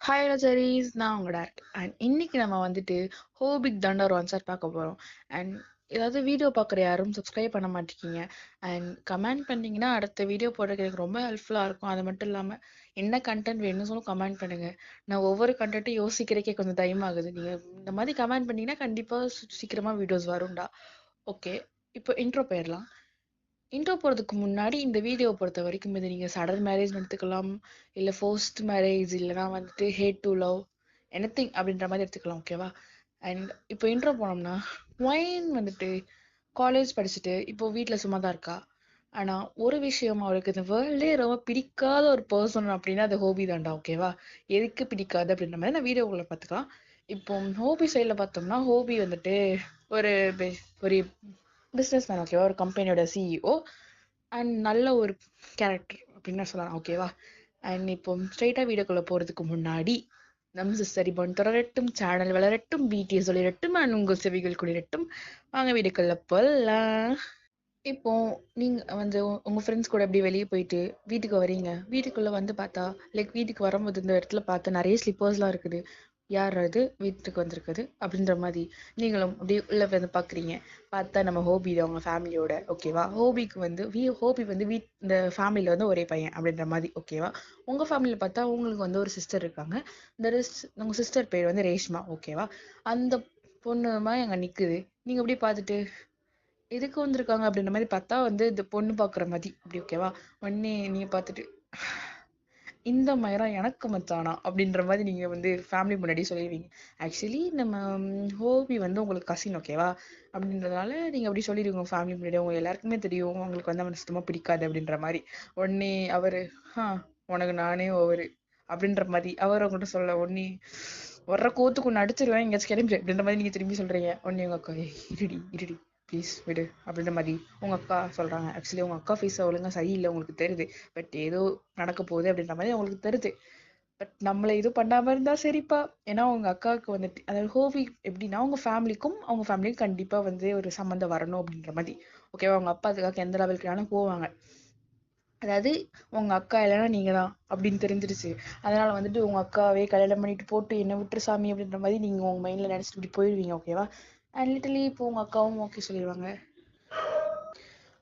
Hi ரஜரீஸ், நான் உங்களோட direct and இன்னைக்கு நம்ம வந்துட்டு ஹோபிக் தண்டர் ஒன் சார் பார்க்க போகிறோம். அண்ட் ஏதாவது வீடியோ பார்க்குற யாரும் சப்ஸ்கிரைப் பண்ண மாட்டேங்கிங்க. அண்ட் கமெண்ட் பண்ணிங்கன்னா அடுத்த வீடியோ போடுறதுக்கு எனக்கு ரொம்ப ஹெல்ப்ஃபுல்லாக இருக்கும். அது மட்டும் இல்லாமல் என்ன கண்டென்ட் வேணும்னு சொல்லி கமெண்ட் பண்ணுங்கள். நான் ஒவ்வொரு கண்டென்ட்டும் யோசிக்கிறதுக்கே கொஞ்சம் டைம் ஆகுது. நீங்கள் இந்த மாதிரி கமெண்ட் பண்ணிங்கன்னா கண்டிப்பாக சீக்கிரமாக வீடியோஸ் வரும்டா. ஓகே, இப்போ இன்ட்ரோ போயிடலாம். இன்ட்ரோ போகிறதுக்கு முன்னாடி இந்த வீடியோ பொறுத்த வரைக்கும் இது நீங்கள் சடன் மேரேஜ் எடுத்துக்கலாம், இல்லை ஃபோர்ஸ்ட் மேரேஜ், இல்லைனா வந்துட்டு ஹேட் டு லவ் எனிதிங் அப்படின்ற மாதிரி எடுத்துக்கலாம். ஓகேவா? அண்ட் இப்போ இன்ட்ரோ போனோம்னா, ஒயின் வந்துட்டு காலேஜ் படிச்சுட்டு இப்போ வீட்டில் சும்மா தான் இருக்கா. ஆனால் ஒரு விஷயம், அவளுக்கு இந்த வேர்ல்டே ரொம்ப பிடிக்காத ஒரு பர்சன் அப்படின்னா அது ஹோபி தான்டா. ஓகேவா? எதுக்கு பிடிக்காது அப்படின்ற மாதிரி நான் வீடியோக்குள்ளே பார்த்துக்கலாம். இப்போ ஹோபி சைடில் பார்த்தோம்னா, ஹோபி வந்துட்டு ஒரு ஒரு பிஸ்னஸ் மேன். ஓகேவா? ஒரு கம்பெனியோட சிஇஓ அண்ட் நல்ல ஒரு கேரக்டர் அப்படின்னு சொல்லலாம். ஓகேவா? அண்ட் இப்போ ஸ்ட்ரெயிட்டாக வீடியோக்குள்ளே போகிறதுக்கு முன்னாடி நம் சிஸ்டர் இப்போ தொடரட்டும், சேனல் வளரட்டும், பிடிஎஸ் ஒளிரட்டும், அண்ட் உங்கள் செவிகள் குளிரட்டும். வாங்க வீடியோக்குள்ளே போகலாம். இப்போ நீங்க வந்து உங்க ஃப்ரெண்ட்ஸ் கூட எப்படி வெளியே போயிட்டு வீட்டுக்கு வரீங்க. வீட்டுக்குள்ள வந்து பார்த்தா, லைக் வீட்டுக்கு வரும்போது இந்த இடத்துல பார்த்தா நிறைய ஸ்லிப்பர்ஸ்லாம் இருக்குது. யார் அது வீட்டுக்கு வந்திருக்குது அப்படின்ற மாதிரி நீங்களும் அப்படியே உள்ள வந்து பார்க்குறீங்க. பார்த்தா நம்ம ஹோபி தான் உங்க ஃபேமிலியோட. ஓகேவா? ஹோபிக்கு வந்து ஹோபி வந்து இந்த ஃபேமிலியில் வந்து ஒரே பையன் அப்படின்ற மாதிரி. ஓகேவா? உங்க ஃபேமிலியில் பார்த்தா உங்களுக்கு வந்து ஒரு சிஸ்டர் இருக்காங்க. இந்த உங்க சிஸ்டர் பேர் வந்து ரேஷ்மா. ஓகேவா? அந்த பொண்ணுமா அங்கே நிற்குது. நீங்கள் அப்படியே பார்த்துட்டு எதுக்கு வந்திருக்காங்க அப்படின்ற மாதிரி பார்த்தா வந்து இந்த பொண்ணு பார்க்குற மாதிரி அப்படி. ஓகேவா? உடனே நீ பார்த்துட்டு இந்த மாதிரிலாம் எனக்கு மச்சானா அப்படின்ற மாதிரி நீங்கள் வந்து ஃபேமிலி முன்னாடி சொல்லிடுவீங்க. ஆக்சுவலி நம்ம ஹோபி வந்து உங்களுக்கு கசின். ஓகேவா? அப்படின்றதுனால நீங்கள் அப்படி சொல்லிடுவீங்க ஃபேமிலி முன்னாடி. உங்க எல்லாருக்குமே தெரியும் உங்களுக்கு வந்து அவனை சுத்தமாக பிடிக்காது அப்படின்ற மாதிரி. உடனே அவர் ஆ உனக்கு நானே ஒவ்வொரு அப்படின்ற மாதிரி அவர் உங்கள்கிட்ட சொல்ல, உடனே வர்ற கோத்துக்கு ஒன்று அடிச்சிருவேன் எங்கேயாச்சும் கிளம்பி அப்படின்ற மாதிரி நீங்கள் திரும்பி சொல்கிறீங்க. உடனே உங்கள் அக்கா இருடி இருடி ப்ளீஸ் விடு அப்படின்ற மாதிரி உங்கள் அக்கா சொல்கிறாங்க. ஆக்சுவலி உங்கள் அக்கா ஃபேஸ் ஒழுங்காக சரியில்லை உங்களுக்கு தெரியுது. பட் ஏதோ நடக்க போகுது அப்படின்ற மாதிரி அவங்களுக்கு தெரியுது. பட் நம்மளை இது பண்ணாமல் இருந்தால் சரிப்பா. ஏன்னா உங்கள் அக்காவுக்கு வந்துட்டு அதாவது ஹோபி எப்படின்னா உங்கள் ஃபேமிலிக்கும் அவங்க ஃபேமிலிக்கும் கண்டிப்பாக வந்து ஒரு சம்மந்தம் வரணும் அப்படின்ற மாதிரி. ஓகேவா? அவங்க அப்பா அதுக்காக எந்த லெவலுக்குனாலும் போவாங்க. அதாவது உங்க அக்கா இல்லைன்னா நீங்க தான் அப்படின்னு தெரிஞ்சிருச்சு. அதனால வந்துட்டு உங்க அக்காவே கல்யாணம் பண்ணிட்டு போட்டு என்ன விட்டுரு சாமி அப்படின்ற மாதிரி நீங்க உங்க மைண்ட்ல நினைச்சிட்டு இப்படி போயிடுவீங்க. ஓகேவா? அண்ட் லிட்டலி இப்போ உங்க அக்காவும் ஓகே சொல்லிடுவாங்க.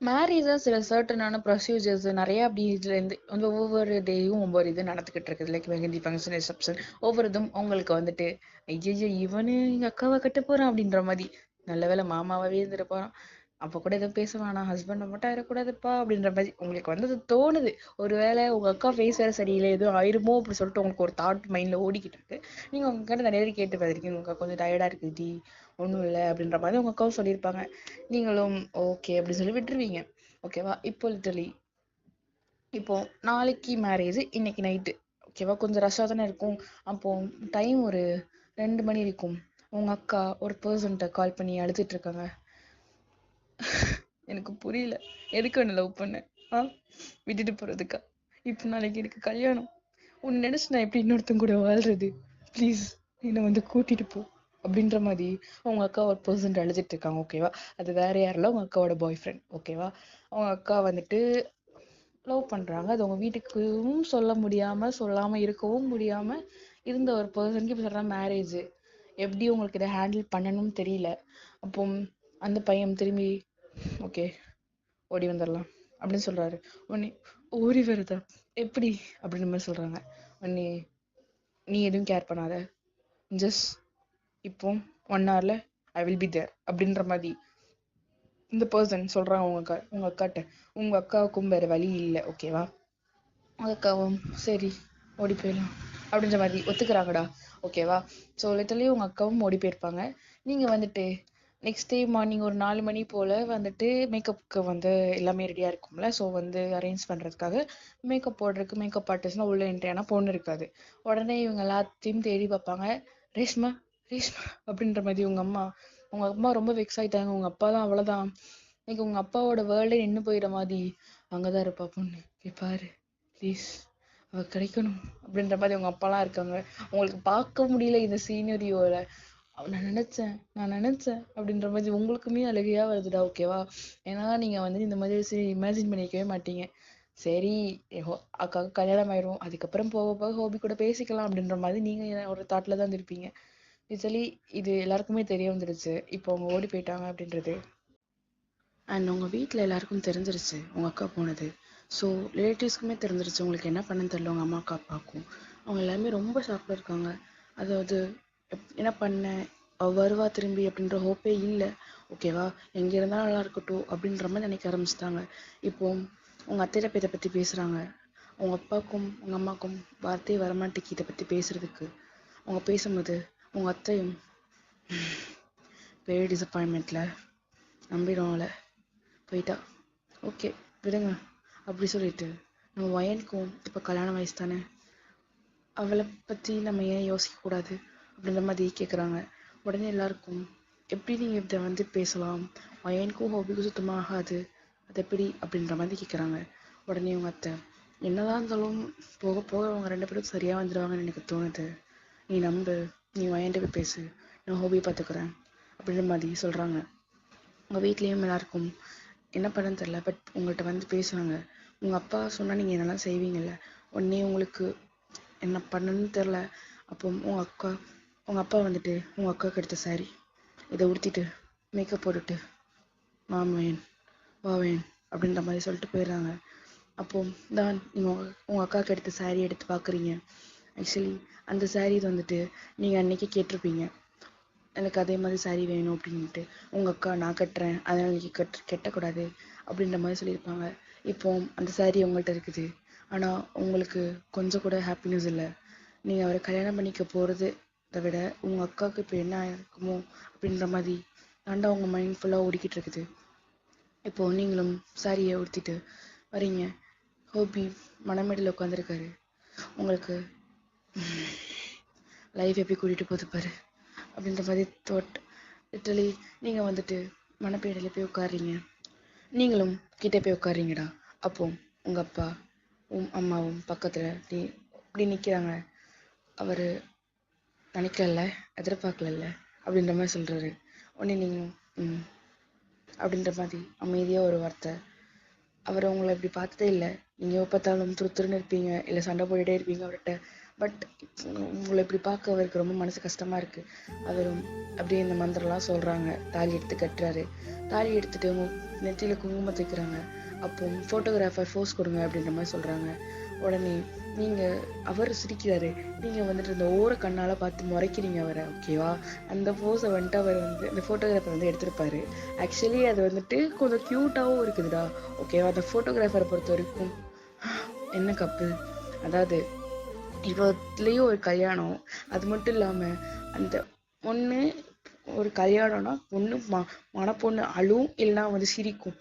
மேரேஜ் தான் சில சர்டனான ப்ரொசீஜர்ஸ் நிறைய அப்படி இதுல இருந்து வந்து ஒவ்வொரு டேயும் ஒவ்வொரு இது நடந்துகிட்டு இருக்குது. லைக் மெஹந்தி ஃபங்க்ஷன், ரிசப்ஷன், ஒவ்வொரு இதும் உங்களுக்கு வந்துட்டு ஐயோ இவனு எங்க அக்காவை கட்ட போறான் அப்படின்ற மாதிரி. நல்ல வேளை மாமாவே இருந்துட்டு போறான், அப்போ கூட எதுவும் பேச வேணாம், ஹஸ்பண்ட் மட்டும் ஆயிடக்கூடாதுப்பா அப்படின்ற மாதிரி உங்களுக்கு வந்து அது தோணுது. ஒருவேளை உங்க அக்கா ஃபேஸ் வேற சரியில்லை, எதுவும் ஆயிருமோ அப்படின்னு சொல்லிட்டு உங்களுக்கு ஒரு தாட் மைண்ட்ல ஓடிக்கிட்டு இருக்கு. நீங்க உங்க கிட்ட நிறைய பேர் கேட்டு பார்த்துருக்கீங்க, உங்க அக்கா கொஞ்சம் டயர்டா இருக்கு டி, ஒன்றும் இல்லை அப்படின்ற மாதிரி உங்க அக்காவும் சொல்லியிருப்பாங்க. நீங்களும் ஓகே அப்படின்னு சொல்லி விட்டுருவீங்க. ஓகேவா? இப்போ லிட்டலி இப்போ நாளைக்கு மேரேஜ், இன்னைக்கு நைட்டு. ஓகேவா? கொஞ்சம் ரஷ்ஷாக தானே இருக்கும். அப்போ டைம் ஒரு 2 மணி இருக்கும். உங்க அக்கா ஒரு பர்சன்ட்ட கால் பண்ணி அழுதுட்டு இருக்காங்க. எனக்கு புரியல, எதுக்கு ஒன்று லவ் பண்ண? ஆ விட்டுட்டு போறதுக்கா? இப்போ நாளைக்கு எனக்கு கல்யாணம். உன்னை நினைச்சு நான் எப்படி இன்னொருத்தங்க கூட வாழ்றது? ப்ளீஸ் என்னை வந்து கூட்டிட்டு போ அப்படின்ற மாதிரி அவங்க அக்கா ஒரு பர்சன்ட் அழுதுட்டு இருக்காங்க. ஓகேவா? அது வேற யாரில்ல, உங்க அக்காவோட பாய் ஃப்ரெண்ட். ஓகேவா? அவங்க அக்கா வந்துட்டு லவ் பண்றாங்க. அது உங்க வீட்டுக்கும் சொல்ல முடியாம, சொல்லாம இருக்கவும் முடியாம இருந்த ஒரு பர்சனுக்கு இப்ப சொல்ற மேரேஜ். எப்படி உங்களுக்கு இதை ஹேண்டில் பண்ணணும்னு தெரியல. அப்போ அந்த பையன் திரும்பி ஓகே ஓடி வந்துடலாம் அப்படின்னு சொல்றாரு. உடனே ஓடி வருதா எப்படி அப்படின்னு மாதிரி சொல்றாங்க. உடனே நீ எதுவும் கேர் பண்ணாத, ஜஸ்ட் இப்போ 1 hourல ஐ வில் பி தேர் அப்படின்ற மாதிரி இந்த பர்சன் சொல்றாங்க உங்க அக்காட்ட. உங்க அக்காவுக்கும் வேற வழி இல்லை. ஓகேவா? உங்க அக்காவும் சரி ஓடி போயிடலாம் அப்படின்ற மாதிரி ஒத்துக்கிறாங்கடா. ஓகேவா? ஸோ லிட்டரலி உங்க அக்காவும் ஓடி போயிருப்பாங்க. நீங்க வந்துட்டு நெக்ஸ்ட் டே மார்னிங் ஒரு 4 மணி போல் வந்துட்டு மேக்கப்புக்கு வந்து எல்லாமே ரெடியாக இருக்கும்ல. ஸோ வந்து அரேஞ்ச் பண்ணுறதுக்காக மேக்கப் போடுறதுக்கு மேக்கப் ஆர்டிஸ்ட்லாம் உள்ள என்ட்ரி ஆனால் பொண்ணு இருக்காது. உடனே இவங்க எல்லாத்தையும் தேடி பார்ப்பாங்க. ரேஷ்மா ரேஷ்மா அப்படின்ற மாதிரி உங்க அம்மா ரொம்ப வெக்ஸ் ஆயிட்டாங்க. உங்க அப்பா தான் அவ்வளோதான், இன்னைக்கு உங்க அப்பாவோட வேர்ல்டே நின்று போயிட மாதிரி அங்கதான் இருப்பா பொண்ணு, போய் பாரு ப்ளீஸ், அவ கிடைக்கணும் அப்படின்ற மாதிரி உங்க அப்பாலாம் இருக்காங்க. உங்களுக்கு பார்க்க முடியல இந்த சீனரியோல. நான் நினைச்சேன் அப்படின்ற மாதிரி உங்களுக்குமே அழுகையா வருதுடா. ஓகேவா? ஏன்னா நீங்க வந்து இந்த மாதிரி இமேஜின் பண்ணிக்கவே மாட்டீங்க. சரி, அக்காவுக்கு கல்யாணம் ஆயிரும், அதுக்கப்புறம் போக போக ஹோபி கூட பேசிக்கலாம் அப்படின்ற மாதிரி நீங்க ஒரு தாட்ல தான் இருப்பீங்க. யூஸ்வலி இது எல்லாருக்குமே தெரிய வந்துருச்சு இப்போ அவங்க ஓடி போயிட்டாங்க அப்படின்றது. அண்ட் உங்கள் வீட்டில் எல்லாருக்கும் தெரிஞ்சிருச்சு உங்கள் அக்கா போனது. ஸோ ரிலேட்டிவ்ஸ்க்குமே தெரிஞ்சிருச்சு உங்களுக்கு என்ன பண்ணன்னு தெரியல உங்கள் அம்மா அக்கா அப்பாவுக்கும். அவங்க எல்லாருமே ரொம்ப ஷாக்கில் இருக்காங்க. அதாவது என்ன பண்ண, அவ வருவா திரும்பி அப்படின்ற ஹோப்பே இல்லை. ஓகேவா, எங்கே இருந்தாலும் நல்லா இருக்கட்டும் அப்படின்ற மாதிரி நினைக்க ஆரம்பிச்சிட்டாங்க. இப்போ உங்கள் அத்தையில போய் இதை பற்றி பேசுகிறாங்க. உங்கள் அப்பாவுக்கும் உங்கள் அம்மாவுக்கும் வார்த்தையே வரமாட்டேக்கு இதை பற்றி பேசுறதுக்கு. அவங்க பேசும்போது உங்கள் அத்தையும் பெரிய டிசப்பாயின்மெண்ட்டில் நம்பிடுவாங்கள போயிட்டா. ஓகே விடுங்க அப்படி சொல்லிட்டு நம்ம வயனுக்கும் இப்போ கல்யாண வயசு தானே, அவளை பற்றி நம்ம ஏன் யோசிக்கக்கூடாது அப்படின்ற மாதிரி கேட்குறாங்க. உடனே எல்லாருக்கும் எப்படி நீங்கள் இதை வந்து பேசலாம், வயனுக்கும் ஹோபிக்கும் சுத்தமாக ஆகாது, அது எப்படி அப்படின்ற மாதிரி கேட்குறாங்க. உடனே உங்கள் அத்தை என்னதான் இருந்தாலும் போக போக அவங்க 2 பேரும் சரியாக வந்துடுவாங்கன்னு எனக்கு தோணுது, நீ நம்பு, நீ வயன்ட்டு போய் பேசு, நான் ஹோபி பார்த்துக்கிறேன் அப்படின்ற மாதிரி சொல்கிறாங்க. உங்கள் வீட்லேயும் எல்லாருக்கும் என்ன பண்ணன்னு தெரில, பட் உங்கள்கிட்ட வந்து பேசுவாங்க. உங்கள் அப்பா சொன்னால் நீங்கள் என்னெல்லாம் செய்வீங்கள்ல, உடனே உங்களுக்கு என்ன பண்ணணும்னு தெரில. அப்போ உங்கள் அப்பா வந்துட்டு உங்கள் அக்காவுக்கு எடுத்த சாரி இதை உடுத்திட்டு மேக்கப் போட்டுட்டு மாமன் வாவேன் அப்படின்ற மாதிரி சொல்லிட்டு போயிடுறாங்க. அப்போ தான் நீங்கள் உங்கள் அக்காவுக்கு எடுத்த சாரி எடுத்து பார்க்குறீங்க. ஆக்சுவலி அந்த சாரீ வந்துட்டு நீங்கள் அன்னைக்கு கேட்டிருப்பீங்க, எனக்கு அதே மாதிரி சாரீ வேணும் அப்படின்ட்டு. உங்கள் அக்கா நான் கட்டுறேன் அதனால் நீங்கள் கெட்டக்கூடாது அப்படின்ற மாதிரி சொல்லியிருப்பாங்க. இப்போ அந்த சாரீ உங்கள்கிட்ட இருக்குது, ஆனால் உங்களுக்கு கொஞ்சம் கூட ஹாப்பினஸ் இல்லை. நீங்கள் அவரை கல்யாணம் பண்ணிக்க போகிறத விட உங்கள் அக்காவுக்கு இப்போ என்ன இருக்குமோ அப்படின்ற மாதிரி தாண்டா உங்கள் மைண்ட் ஃபுல்லாக ஓடிக்கிட்டு இருக்குது. இப்போது நீங்களும் சாரியை உடுத்திட்டு வரீங்க. ஹோபி மணமேடையில் உட்காந்துருக்காரு. உங்களுக்கு லைஃப் எப்படி கூட்டிகிட்டு போகுது பாரு அப்படின்ற மாதிரி லிட்டரலி நீங்கள் வந்துட்டு மணப்பேடையில் போய் உட்காடுறீங்க. நீங்களும் கிட்டே போய் உட்காடுறீங்கடா. அப்போ உங்கள் அப்பா அம்மாவும் பக்கத்தில் இப்படி நிற்கிறாங்க. அவர் நினைக்கல, எதிர்பார்க்கல அப்படின்ற மாதிரி சொல்கிறாரு. உடனே நீங்கள் அப்படின்ற மாதிரி அமைதியாக ஒரு வார்த்தை. அவர் உங்களை இப்படி பார்த்ததே இல்லை, நீங்கள் பார்த்தாலும் துருத்துருன்னு இருப்பீங்க, இல்லை சண்டை போட்டுகிட்டே இருப்பீங்க அவர்கிட்ட. பட் உங்களை இப்படி பார்க்க அவருக்கு ரொம்ப மனசு கஷ்டமாக இருக்குது. அவரும் அப்படியே இந்த மந்திரம்லாம் சொல்கிறாங்க. தாலி எடுத்து கட்டுறாரு. தாலி எடுத்துட்டு நெத்தியில் குங்குமம் தைக்கிறாங்க. அப்போ ஃபோட்டோகிராஃபர் ஃபோஸ் கொடுங்க அப்படின்ற மாதிரி சொல்கிறாங்க. உடனே நீங்கள் அவர் சிரிக்கிறாரு, நீங்கள் வந்துட்டு இந்த ஓர கண்ணால் பார்த்து முறைக்கிறீங்க அவரை. ஓகேவா, அந்த போஸை வந்துட்டு அவர் வந்து அந்த ஃபோட்டோகிராஃபர் வந்து எடுத்திருப்பாரு. ஆக்சுவலி அது வந்துட்டு கொஞ்சம் க்யூட்டாகவும் இருக்குதுடா. ஓகேவா, அந்த ஃபோட்டோகிராஃபரை பொறுத்த வரைக்கும் என்ன கப்பு, அதாவது இவத்துலேயும் ஒரு கல்யாணம், அது மட்டும் இல்லாமல் அந்த பொண்ணு ஒரு கல்யாணம்னா பொண்ணு மணப்பொண்ணு அழுவும், இல்லைன்னா வந்து சிரிக்கும்.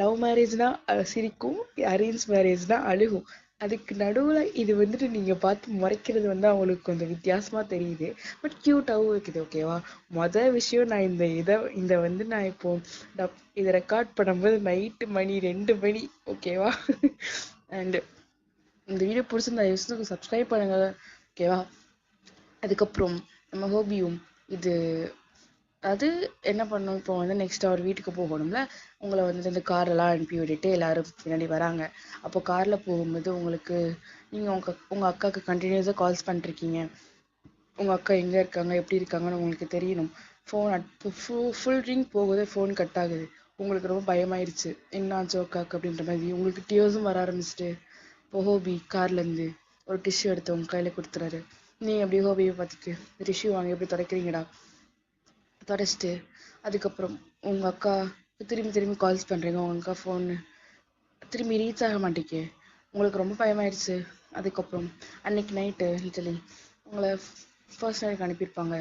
லவ் மேரேஜ்னா சிரிக்கும், அரேஞ்ச் மேரேஜ்னா அழுகும். அதுக்கு நடுவில் இது வந்துட்டு நீங்கள் பார்த்து முறைக்கிறது வந்து அவங்களுக்கு கொஞ்சம் வித்தியாசமாக தெரியுது, பட் க்யூட்டாகவும் இருக்குது. ஓகேவா, மொதல் விஷயம் நான் இந்த வந்து நான் இப்போ இதை ரெக்கார்ட் பண்ணும்போது நைட்டு மணி 2 மணி. ஓகேவா, அண்டு இந்த வீடியோ பிடிச்சிருந்தா யூஸ்க்கு சப்ஸ்கிரைப் பண்ணுங்க. ஓகேவா, அதுக்கப்புறம் நம்ம ஹோபியும் இது அது என்ன பண்ணணும், இப்போ வந்து நெக்ஸ்ட் அவர் வீட்டுக்கு போகணும்ல, உங்களை வந்து இந்த காரெல்லாம் அனுப்பி விட்டுட்டு எல்லாரும் பின்னாடி வராங்க. அப்போ காரில் போகும்போது உங்களுக்கு நீங்கள் உங்கள் அக்காவுக்கு கண்டினியூஸாக கால்ஸ் பண்ணிருக்கீங்க. உங்கள் அக்கா எங்கே இருக்காங்க, எப்படி இருக்காங்கன்னு உங்களுக்கு தெரியணும். ஃபோன் ஃபுல் ரிங் போகுது, ஃபோன் கட் ஆகுது. உங்களுக்கு ரொம்ப பயமாயிருச்சு, என்னாச்சு அக்காவுக்கு அப்படின்ற மாதிரி. உங்களுக்கு டியோஸும் வர ஆரம்பிச்சுட்டு இப்போ ஹோபி கார்லேருந்து ஒரு டிஷ்யூ எடுத்து உங்கள் கையில் கொடுத்துறாரு. நீங்கள் எப்படி ஹோபியை பார்த்துட்டு டிஷ்யூ வாங்கி எப்படி துடைக்கிறீங்கடா, தொடச்சிட்டு அதுக்கப்புறம் உங்கள் அக்கா திரும்பி கால்ஸ் பண்ணுறீங்க. உங்கள் அக்கா ஃபோனு திரும்பி ரீச் ஆக மாட்டேங்க. உங்களுக்கு ரொம்ப பயமாயிடுச்சு. அதுக்கப்புறம் அன்னைக்கு நைட்டு லிட்டலி உங்களை ஃபர்ஸ்ட் நைட்டுக்கு அனுப்பியிருப்பாங்க.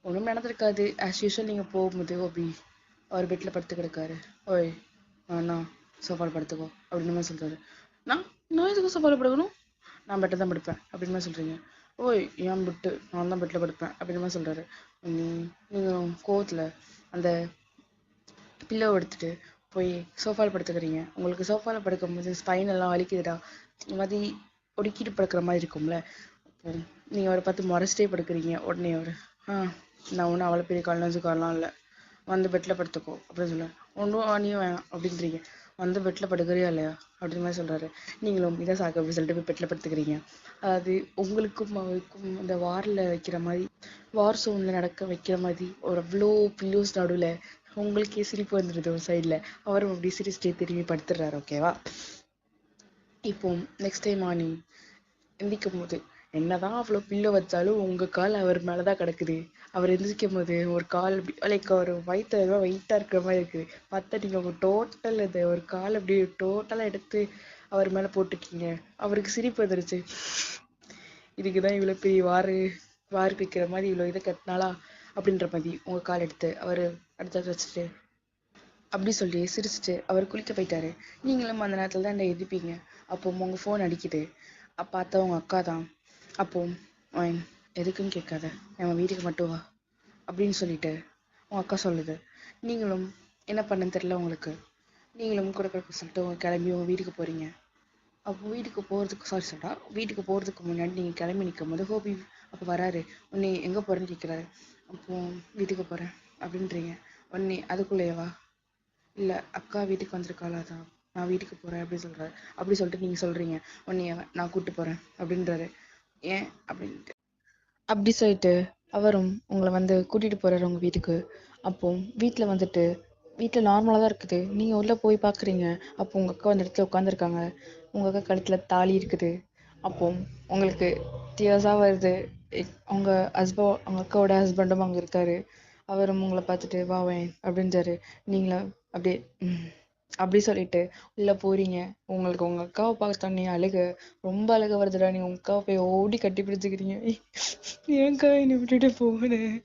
ஒன்றும் நடந்திருக்காது. ஆஸ் யூஷுவல் நீங்கள் போகும்போது ஹோபி அவர் பெட்டில் படுத்து கிடக்காரு. ஓய் அண்ணா சோஃபாவில் படுத்துக்கோ அப்படின்னு மாதிரி சொல்கிறாரு. நான் எதுக்கு சோஃபாவில் படுக்கணும், நான் பெட்டை தான் படுப்பேன் அப்படின்னு மாதிரி சொல்கிறீங்க. ஓய் ஏன் விட்டு, நான் தான் பெட்டில் படுப்பேன் அப்படின்னு மாதிரி சொல்கிறாரு. நீங்கள் கோவத்தில் அந்த பில்லோ எடுத்துட்டு போய் சோஃபாவில் படுத்துக்கிறீங்க. உங்களுக்கு சோஃபாவில் படுக்கும்போது ஸ்பைன் எல்லாம் வலிக்குதுடா, இந்த மாதிரி ஒடுக்கிட்டு படுக்கிற மாதிரி இருக்கும்ல. அப்போ நீங்கள் அவரை பார்த்து முறைச்சிட்டே படுக்கிறீங்க. உடனே அவர் நான் ஒன்றும் அவ்வளோ பெரிய கால்னாச்சும் காரலாம் இல்லை, வந்து பெட்டில் படுத்துக்கோ அப்படின்னு சொல்ல, ஒன்றும் நீயும் வேணாம் அப்படின்றீங்க. வந்து பெட்டில் படுக்கிறியா இல்லையா அப்படின்னு மாதிரி சொல்கிறாரு. நீங்களும் இதை சாக்கு அப்படின்னு சொல்லிட்டு போய் பெட்டில் படுத்துக்கிறீங்க. அதாவது உங்களுக்கும் அவருக்கும் இந்த வாரில் வைக்கிற மாதிரி, வார் சோனில் நடக்க வைக்கிற மாதிரி ஒரு அவ்வளோ பில்லோஸ் நடுவில் உங்களுக்கே சிரிப்பு வந்துடுது ஒரு சைடில். அவரும் அப்படி சிரிச்சிட்டே திரும்பி படுத்துடுறாரு. ஓகேவா? இப்போ நெக்ஸ்ட் டைம் மார்னிங் எந்திக்கும் போது என்னதான் அவ்வளோ பில்லோ வச்சாலும் உங்க கால் அவர் மேலதான் கிடக்குது. அவர் எந்திரிக்கும் போது ஒரு கால் லைக் ஒரு வயிற்று வெயிட்டா இருக்கிற மாதிரி இருக்குது. பார்த்தா நீங்க உங்க டோட்டல் இது ஒரு கால் அப்படி டோட்டலா எடுத்து அவர் மேல போட்டிருக்கீங்க. அவருக்கு சிரிப்பு வந்துருச்சு. இதுக்குதான் இவ்வளவு பெரிய வாரு வைக்கிற மாதிரி இவ்வளவு இதை கட்டினாலா அப்படின்ற மாதிரி உங்க கால் எடுத்து அவரு அடுத்தது வச்சுட்டு அப்படி சொல்லி சிரிச்சுட்டு அவர் குளிக்க போயிட்டாரு. நீங்களும் அந்த நேரத்துல தான் எதிர்ப்பீங்க. அப்போ உங்க ஃபோன் அடிக்குது. பார்த்தா உங்க அக்கா தான். அப்போ அவன் எதுக்குன்னு கேட்காத, நம்ம வீட்டுக்கு மட்டும் வா அப்படின்னு சொல்லிட்டு உங்க அக்கா சொல்லுது. நீங்களும் என்ன பண்ணன்னு தெரியல உங்களுக்கு. நீங்களும் கூட கிடக்க சொல்லிட்டு உங்க கிளம்பி உங்க வீட்டுக்கு போறீங்க. அப்போ வீட்டுக்கு போறதுக்கு வீட்டுக்கு போறதுக்கு முன்னாடி நீங்க கிளம்பி நிற்கும் போது ஹோபி அப்போ வராரு. உன்னை எங்க போறேன்னு கேட்கிறாரு. அப்போ வீட்டுக்கு போறேன் அப்படின்றீங்க. உடனே அதுக்குள்ளேயேவா இல்ல அக்கா வீட்டுக்கு வந்திருக்காளா தான் நான் வீட்டுக்கு போறேன் அப்படின்னு சொல்றாரு. அப்படி சொல்லிட்டு நீங்க சொல்றீங்க உன்னைய நான் கூட்டு போறேன் அப்படின்றாரு. ஏன் அப்படின்ட்டு அப்படி சொல்லிட்டு அவரும் உங்களை வந்து கூட்டிட்டு போறாரு உங்க வீட்டுக்கு. அப்போ வீட்டுல வந்துட்டு வீட்டுல நார்மலா தான் இருக்குது. நீங்க உள்ள போய் பாக்குறீங்க. அப்போ உங்க அக்கா அந்த இடத்துல உட்காந்துருக்காங்க. உங்க அக்கா கழுத்துல தாலி இருக்குது. அப்போ உங்களுக்கு டியர்ஸா வருது. உங்க உங்க அக்காவோட ஹஸ்பண்டும் அங்க இருக்காரு. அவரும் உங்களை பார்த்துட்டு வாவேன் அப்படின்றாரு. நீங்களும் அப்படியே அப்படி சொல்லிட்டு உள்ள போறீங்க. உங்களுக்கு உங்க அக்காவை பார்த்தோன்னே ரொம்ப அழுக வருதுடா. நீ உங்க அக்காவை போய் ஓடி கட்டி பிடிச்சுக்கிறீங்க. ஏன்க்கா என்னை விட்டுட்டு போனேன்,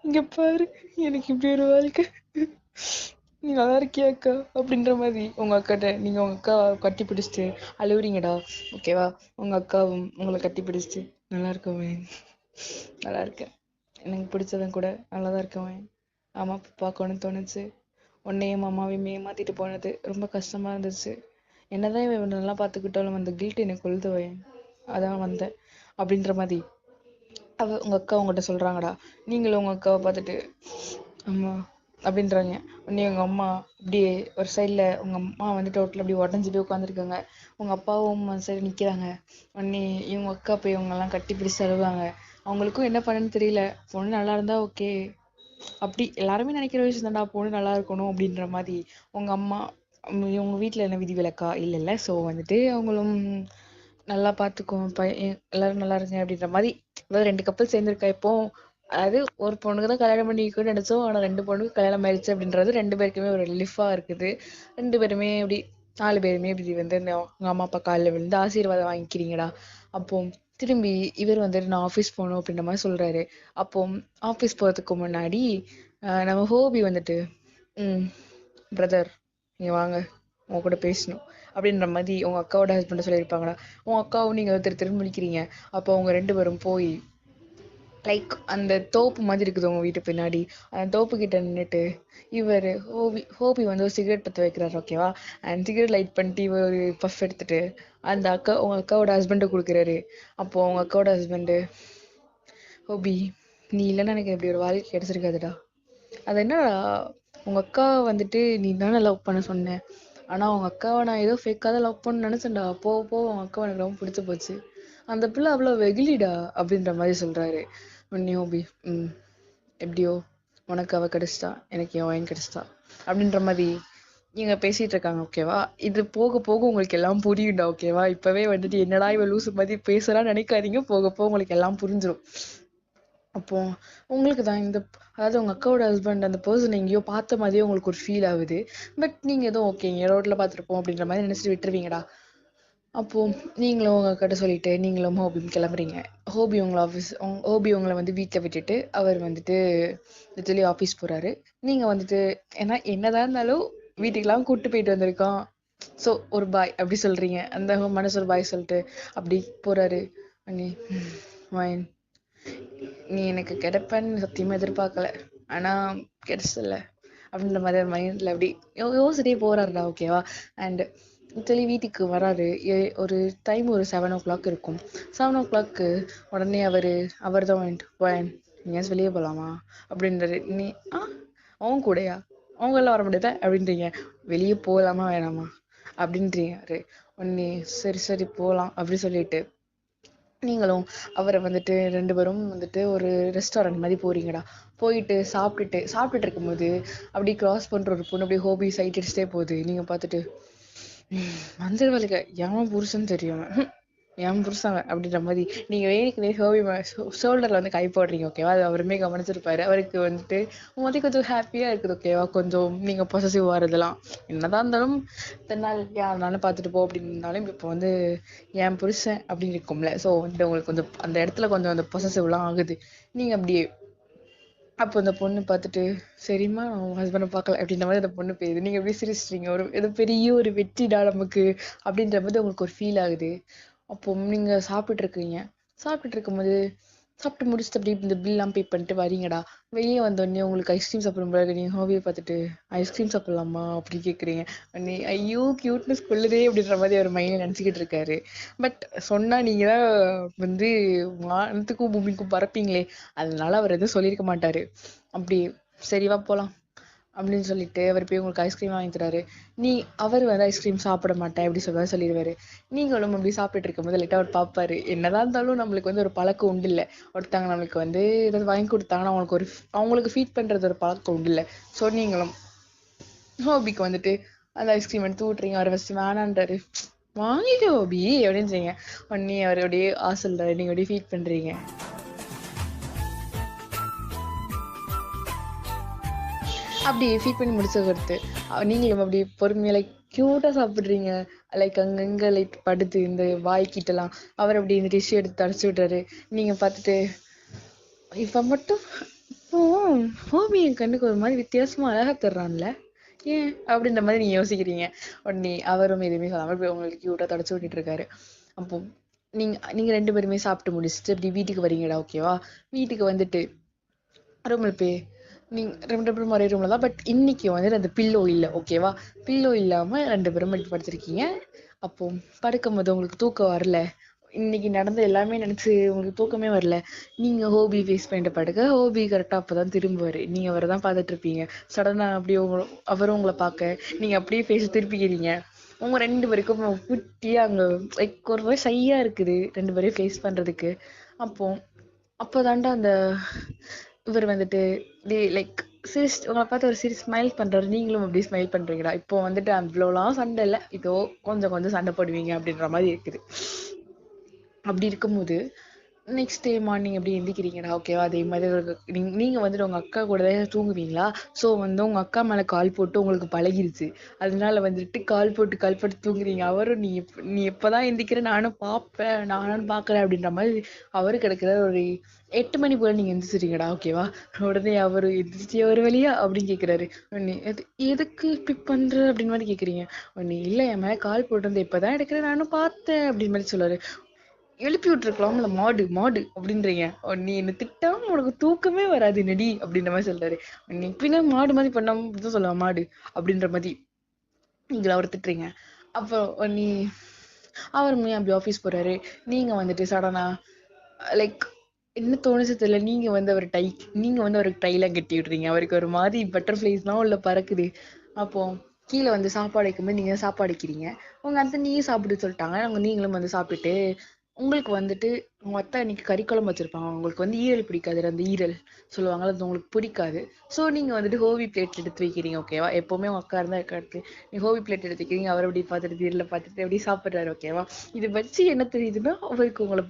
இங்க பாரு எனக்கு இப்படி ஒரு வாழ்க்கை, நீ நல்லா இருக்கியாக்கா அப்படின்ற மாதிரி உங்க அக்காட்ட நீங்க உங்க அக்கா கட்டி பிடிச்சிட்டு அழுவுறீங்கடா. ஓகேவா? உங்க அக்காவும் உங்களை கட்டி பிடிச்சிட்டு நல்லா இருக்கவேன், நல்லா இருக்கேன், எனக்கு பிடிச்சதும் கூட நல்லாதான் இருக்கவேன், அம்மா அப்பா பார்க்கணும்னு தோணுச்சு, உன்னையும் அம்மாவையும் ஏமாத்திட்டு போனது ரொம்ப கஷ்டமா இருந்துச்சு, என்னதான் இவன் நல்லா பார்த்துக்கிட்டாலும் அந்த கில்ட் எனக்கு கொழுதுவேன், அதான் வந்தேன் அப்படின்ற மாதிரி உங்க அக்கா உங்ககிட்ட சொல்றாங்கடா. நீங்களும் உங்க அக்காவை பார்த்துட்டு அம்மா அப்படின்றாங்க. உடனே உங்க அம்மா அப்படியே ஒரு சைட்ல உங்க அம்மா வந்து டோட்டல் அப்படி உடஞ்சு போய் உட்காந்துருக்காங்க. உங்க அப்பாவும் அந்த சைடு நிக்கிறாங்க. உடனே இவங்க அக்கா போய் இவங்க எல்லாம் கட்டி பிடிச்சு தருவாங்க. அவங்களுக்கும் என்ன பண்ணுன்னு தெரியல. பொண்ணு நல்லா இருந்தா ஓகே, அப்படி எல்லாருமே நினைக்கிற விஷயம் தான்டா பொண்ணு நல்லா இருக்கணும் அப்படின்ற மாதிரி. உங்க அம்மா உங்க வீட்டுல என்ன விதி விலக்கா இல்ல சோ வந்துட்டு அவங்களும் நல்லா பாத்துக்கும் எல்லாரும் நல்லா இருங்க அப்படின்ற மாதிரி. அதாவது 2 கப்பல் சேர்ந்திருக்கா இப்போ. அதாவது ஒரு பொண்ணுக்கு தான் கல்யாணம் பண்ணிக்கணும்னு நினைச்சோம், ஆனா 2 பொண்ணுக்கு கல்யாணம் ஆயிடுச்சு அப்படின்றது 2 பேருக்குமே ஒரு ரிலீஃபா இருக்குது. 2 பேருமே இப்படி 4 பேருமே இப்படி வந்து உங்க அம்மா அப்பா காலில் விழுந்து ஆசீர்வாதம் வாங்கிக்கிறீங்கடா. அப்போ திரும்பி இவர் வந்துட்டு நான் ஆஃபீஸ் போகணும் அப்படின்ற மாதிரி சொல்றாரு. அப்போ ஆஃபீஸ் போறதுக்கு முன்னாடி நம்ம ஹோபி வந்துட்டு பிரதர் நீங்க வாங்க உங்க கூட பேசணும் அப்படின்ற மாதிரி உங்க அக்காவோட ஹஸ்பண்ட் சொல்லியிருப்பாங்களா. உங்க அக்காவும் நீங்க திரும்ப முடிக்கிறீங்க. அப்போ அவங்க 2 பேரும் போய் லைக் அந்த தோப்பு மாதிரி இருக்குது உங்க வீட்டு பின்னாடி. அந்த தோப்பு கிட்ட நின்றுட்டு இவர் ஹோபி வந்து ஒரு சிகரெட் பற்ற வைக்கிறாரு. ஓகேவா? அண்ட் சிகரெட் லைட் பண்ணிட்டு இவர் ஒரு பஃப் எடுத்துட்டு அந்த உங்க அக்காவோட ஹஸ்பண்டை கொடுக்குறாரு. அப்போ உங்க அக்காவோட ஹஸ்பண்டு ஹோபி நீ இல்லைன்னா எனக்கு எப்படி ஒரு வாழ்க்கை கிடைச்சிருக்காதுடா. அது என்னடா உங்க அக்கா வந்துட்டு நீ தானே லவ் பண்ண சொன்ன, ஆனா உங்க அக்காவை நான் ஏதோ ஃபேக்காக தான் லவ் பண்ண நினைச்சேன்டா. போக உங்க அக்காவை எனக்கு ரொம்ப பிடிச்சு போச்சு, அந்த பிள்ளை அவ்வளோ வெகுலிடா அப்படின்ற மாதிரி சொல்றாரு. உடனே ஹோபி எப்படியோ உனக்கு அவ கிடைச்சிட்டா, எனக்கு என் வாயின் கிடைச்சிட்டா அப்படின்ற மாதிரி நீங்க பேசிட்டு இருக்காங்க. ஓகேவா? இது போக போக உங்களுக்கு எல்லாம் புரியும்டா. ஓகேவா? இப்பவே வந்துட்டு என்னடா இவ லூசு மாதிரி பேசுறான்னு நினைக்காதீங்க. போக போக உங்களுக்கு எல்லாம் புரிஞ்சிடும். அப்போ உங்களுக்கு தான் அதாவது உங்க அக்காவோட ஹஸ்பண்ட் அந்த பர்சன் எங்கேயோ பார்த்த மாதிரியே உங்களுக்கு ஒரு ஃபீல் ஆகுது. பட் நீங்க எதுவும் ஓகேங்க ரோட்ல பார்த்துருப்போம் அப்படின்ற மாதிரி நினைச்சிட்டு விட்டுருவீங்கடா. அப்போ நீங்களும் உங்க அக்காட்ட சொல்லிட்டு நீங்களும் ஹோபியும் கிளம்புறீங்க. ஹோபி உங்களை வந்து வீட்டில் விட்டுட்டு அவர் வந்துட்டு லிட்டரலி ஆஃபீஸ் போறாரு. நீங்க வந்துட்டு ஏன்னா என்னதான் இருந்தாலும் வீட்டுக்கெல்லாம் கூப்பிட்டு போயிட்டு வந்திருக்கோம், ஸோ ஒரு பாய் அப்படி சொல்றீங்க. அந்த மனசு ஒரு பாய் சொல்லிட்டு அப்படி போறாரு. மைன் நீ எனக்கு கிடைப்பேன்னு சத்தியமா எதிர்பார்க்கல, ஆனா கிடைச்சல அப்படின்ற மாதிரி மைண்ட்ல அப்படி யோசிச்சுட்டே போறாருடா. ஓகேவா? அண்ட் சொல்லி வீட்டுக்கு வராரு. ஒரு டைம் ஒரு 7 o'clock இருக்கும். 7 o'clock உடனே அவர் தான் எங்கேயாச்சும் வெளியே போகலாமா அப்படின்றாரு. நீ அவன் கூடயா? அவங்க எல்லாம் வர முடியாதா அப்படின்றீங்க. வெளியே போகலாமா வேணாமா அப்படின்றீங்க. உடனே சரி சரி போகலாம் அப்படி சொல்லிட்டு நீங்களும் அவரை வந்துட்டு 2 பேரும் வந்துட்டு ஒரு ரெஸ்டாரண்ட் மாதிரி போறீங்கடா. போயிட்டு சாப்பிட்டுட்டு இருக்கும்போது அப்படி கிராஸ் பண்ற ஒரு பொண்ணு அப்படியே ஹோபி சைட் அடிச்சுட்டே போகுது. நீங்க பார்த்துட்டு வந்துருவாளுங்க என் புருஷன் தெரியும், என் புருஷன் அப்படின்ற மாதிரி நீங்க வேணுக்குனே ஹோபி ஷோல்டர்ல வந்து கை போடுறீங்க. ஓகேவா? அது அவருமே கவனிச்சிருப்பாரு. அவருக்கு வந்துட்டு உங்க கொஞ்சம் ஹாப்பியா இருக்குது. ஓகேவா? கொஞ்சம் நீங்க பொசசிவ் ஆறதெல்லாம் என்னதான் இருந்தாலும் தன்னால் யாருனாலும் பார்த்துட்டு போ அப்படின்னு இருந்தாலும் இப்போ வந்து என் புருஷன் அப்படின்னு இருக்கும்ல. ஸோ வந்து உங்களுக்கு கொஞ்சம் அந்த இடத்துல கொஞ்சம் அந்த பொசசிவ்லாம் ஆகுது. நீங்க அப்படியே அப்போ அந்த பொண்ணு பார்த்துட்டு சரிம்மா உன் ஹஸ்பண்டை பார்க்கல அப்படின்ற மாதிரி அந்த பொண்ணு போயிடுது. நீங்க எப்படி சிரிச்சிட்டீங்க, ஒரு ஏதோ பெரிய ஒரு வெற்றிடா நமக்கு அப்படின்ற மாதிரி உங்களுக்கு ஒரு ஃபீல் ஆகுது. அப்போ நீங்க சாப்பிட்டுட்டு இருக்கும்போது சாப்பிட்டு முடிச்சுட்டு அப்படி இந்த பில்லாம் பே பண்ணிட்டு வரீங்கடா. வெளியே வந்தோடனே உங்களுக்கு ஐஸ்கிரீம் சாப்பிடும் போது நீங்க ஹாபியை பார்த்துட்டு ஐஸ்கிரீம் சாப்பிடலாமா அப்படி கேட்குறீங்க. உடனே ஐயோ கியூட்னஸ் கொள்ளுதே அப்படின்ற மாதிரி அவர் மைண்ட்ல நினச்சிக்கிட்டு இருக்காரு. பட் சொன்னா நீங்க தான் வந்து வானத்துக்கும் பூமிக்கும் பறப்பீங்களே, அதனால அவர் எதுவும் சொல்லியிருக்க மாட்டாரு. அப்படி சரிவா போலாம் அப்படின்னு சொல்லிட்டு அவர் போய் உங்களுக்கு ஐஸ்கிரீம் வாங்கி தராரு. அவர் வந்து ஐஸ்கிரீம் சாப்பிட மாட்டேன் அப்படி சொல்லிடுவாரு. நீங்களும் அப்படி சாப்பிட்டுட்டு இருக்கும்போது லைட்டா அவர் பார்ப்பாரு. என்னதான் இருந்தாலும் நம்மளுக்கு வந்து ஒரு பழக்கம் உண்டு இல்ல, ஒருத்தவங்க நம்மளுக்கு வந்து ஏதாவது வாங்கி கொடுத்தாங்கன்னா அவங்களுக்கு ஃபீட் பண்றது ஒரு பழக்கம் உண்டு இல்ல. ஸோ நீங்களும் ஹோபிக்கு வந்துட்டு அந்த ஐஸ்கிரீம் எடுத்து ஊட்டுறீங்க. அவர் ஃபர்ஸ்ட் வேணான்றாரு. வாங்கிக்க ஹோபி அப்படின்னு செய்யுங்க. உடனே அவர் அப்படியே ஆசல்றாரு, நீங்க அப்படியே ஃபீட் பண்றீங்க. அப்படியே ஃபீட் பண்ணி முடிச்சதுக்கு நீங்களும் அப்படி பொறுமையா லைக் கியூட்டா சாப்பிடுறீங்க. லைக் அங்கங்க லைக் படுத்து இந்த வாய்க்கிட்டலாம் அவர் அப்படி இந்த டிஷ் எடுத்து அடைச்சு விட்டாரு. நீங்க பார்த்துட்டு இப்ப மட்டும் இப்போ ஹோமி என் கண்ணுக்கு ஒரு மாதிரி வித்தியாசமா அழகா தர்றான்ல, ஏன் அப்படின்ற மாதிரி நீங்க யோசிக்கிறீங்க. உடனே அவரும் எதுவுமே சொல்லாம போய் உங்களுக்கு கியூட்டா தொடச்சு விட்டுட்டு இருக்காரு. அப்போ நீங்க நீங்க 2 பேருமே சாப்பிட்டு முடிச்சுட்டு அப்படி வீட்டுக்கு வரீங்கடா. ஓகேவா? வீட்டுக்கு வந்துட்டு ரூம்ல போய் நீங்க 2 பேரும் ஒரே ரூம்ல தான். பட் இன்னைக்கு வந்து அந்த பில்லோ இல்ல. ஓகேவா? பில்லோ இல்லாம 2 பேரும் மட்டும் படுத்திருக்கீங்க. அப்போ படுக்கும் போது உங்களுக்கு தூக்கம் வரல. இன்னைக்கு நடந்த எல்லாமே நினைச்சு உங்களுக்கு தூக்கமே வரல. நீங்க ஹோபி ஃபேஸ் பண்ணிட்டு படுக்க ஹோபி கரெக்டா அப்பதான் திரும்புவாரு. நீங்க அவரை தான் பார்த்துட்டு இருப்பீங்க. சடனா அப்படியே அவரும் உங்களை பார்க்க நீங்க அப்படியே ஃபேஸ் திருப்பிக்கிறீங்க. உங்க 2 பேருக்கும் குட்டியா அங்க லைக் ஒரு மாதிரி சையா இருக்குது 2 பேரையும் ஃபேஸ் பண்றதுக்கு. அப்போ அப்போதாண்டா அந்த இவர் வந்துட்டு லைக் உங்களை பார்த்து ஒரு சிரி ஸ்மைல் பண்றாரு. நீங்களும் அப்படி ஸ்மைல் பண்றீங்கடா. இப்போ வந்துட்டு அவ்வளோலாம் சண்டை இல்லை, இதோ கொஞ்சம் கொஞ்சம் சண்டை போடுவீங்க அப்படின்ற மாதிரி இருக்குது. அப்படி இருக்கும்போது நெக்ஸ்ட் டே மார்னிங் எப்படி எந்திக்கிறீங்கடா. ஓகேவா? அதே மாதிரி நீங்க வந்துட்டு உங்க அக்கா கூட தான் தூங்குவீங்களா. ஸோ வந்து உங்க அக்கா மேல கால் போட்டு உங்களுக்கு பழகிருச்சு. அதனால வந்துட்டு கால் போட்டு தூங்குறீங்க. அவரும் நீ எப்பதான் எந்திக்கிற, நானும் பாக்குறேன் அப்படின்ற மாதிரி அவரு கிடக்குற ஒரு 8 மணி போல நீங்க எந்திரிச்சிட்டீங்கடா. ஓகேவா? உடனே அவரு எந்திரிச்சு ஒரு வழியா அப்படின்னு கேக்குறாரு. உடனே எதுக்கு பிக் பண்ற அப்படின்னு மாதிரி கேக்குறீங்க. உடனே இல்ல என் மேல கால் போட்டு வந்து இப்பதான் எடுக்கிறேன், நானும் பார்த்தேன் அப்படின்னு மாதிரி சொல்றாரு. எழுப்பி விட்டுருக்கலாம்ல, மாடு மாடு அப்படின்றீங்க. நீ என்ன திட்டாம உனக்கு தூக்கமே வராது நெடி அப்படின்ற மாதிரி சொல்றாரு. நீ பின்ன மாடு மாதிரி பண்ணாம இப்படிதான் சொல்லுவா மாடு அப்படின்ற மாதிரி நீங்கள அவர் திட்டுறீங்க. அப்போ நீ அவருமே அப்படி ஆஃபீஸ் போறாரு. நீங்க வந்துட்டு சடனா லைக் என்ன தோணுச்சு தெரியல, நீங்க வந்து அவருக்கு டைலாம் கட்டி விடுறீங்க. அவருக்கு ஒரு மாதிரி பட்டர்ஃபிளைஸ்லாம் உள்ள பறக்குது. அப்போ கீழே வந்து சாப்பாடு வைக்கும்போது நீங்க சாப்பாடு வைக்கிறீங்க. உங்க அத்தை நீயும் சாப்பிட்டு சொல்லிட்டாங்க. நீங்களும் வந்து சாப்பிட்டுட்டு உங்களுக்கு வந்துட்டு உங்க அத்தை இன்னைக்கு கறி குழம்பு வச்சிருப்பாங்க. உங்களுக்கு வந்து ஈரல் பிடிக்காது, அந்த ஈரல் சொல்லுவாங்கல்ல, அது உங்களுக்கு பிடிக்காது. ஸோ நீங்க வந்துட்டு ஹோவி பிளேட் எடுத்து வைக்கிறீங்க. ஓகேவா? எப்பவுமே உங்க அக்கா இருந்தா இருக்காது, நீ ஹோவி பிளேட் எடுத்து வைக்கிறீங்க. அவர் அப்படி பார்த்துட்டு ஈரலை பார்த்துட்டு அப்படி சாப்பிட்றாரு. ஓகேவா? இது வச்சு என்ன தெரியுதுன்னா அவருக்கு உங்களை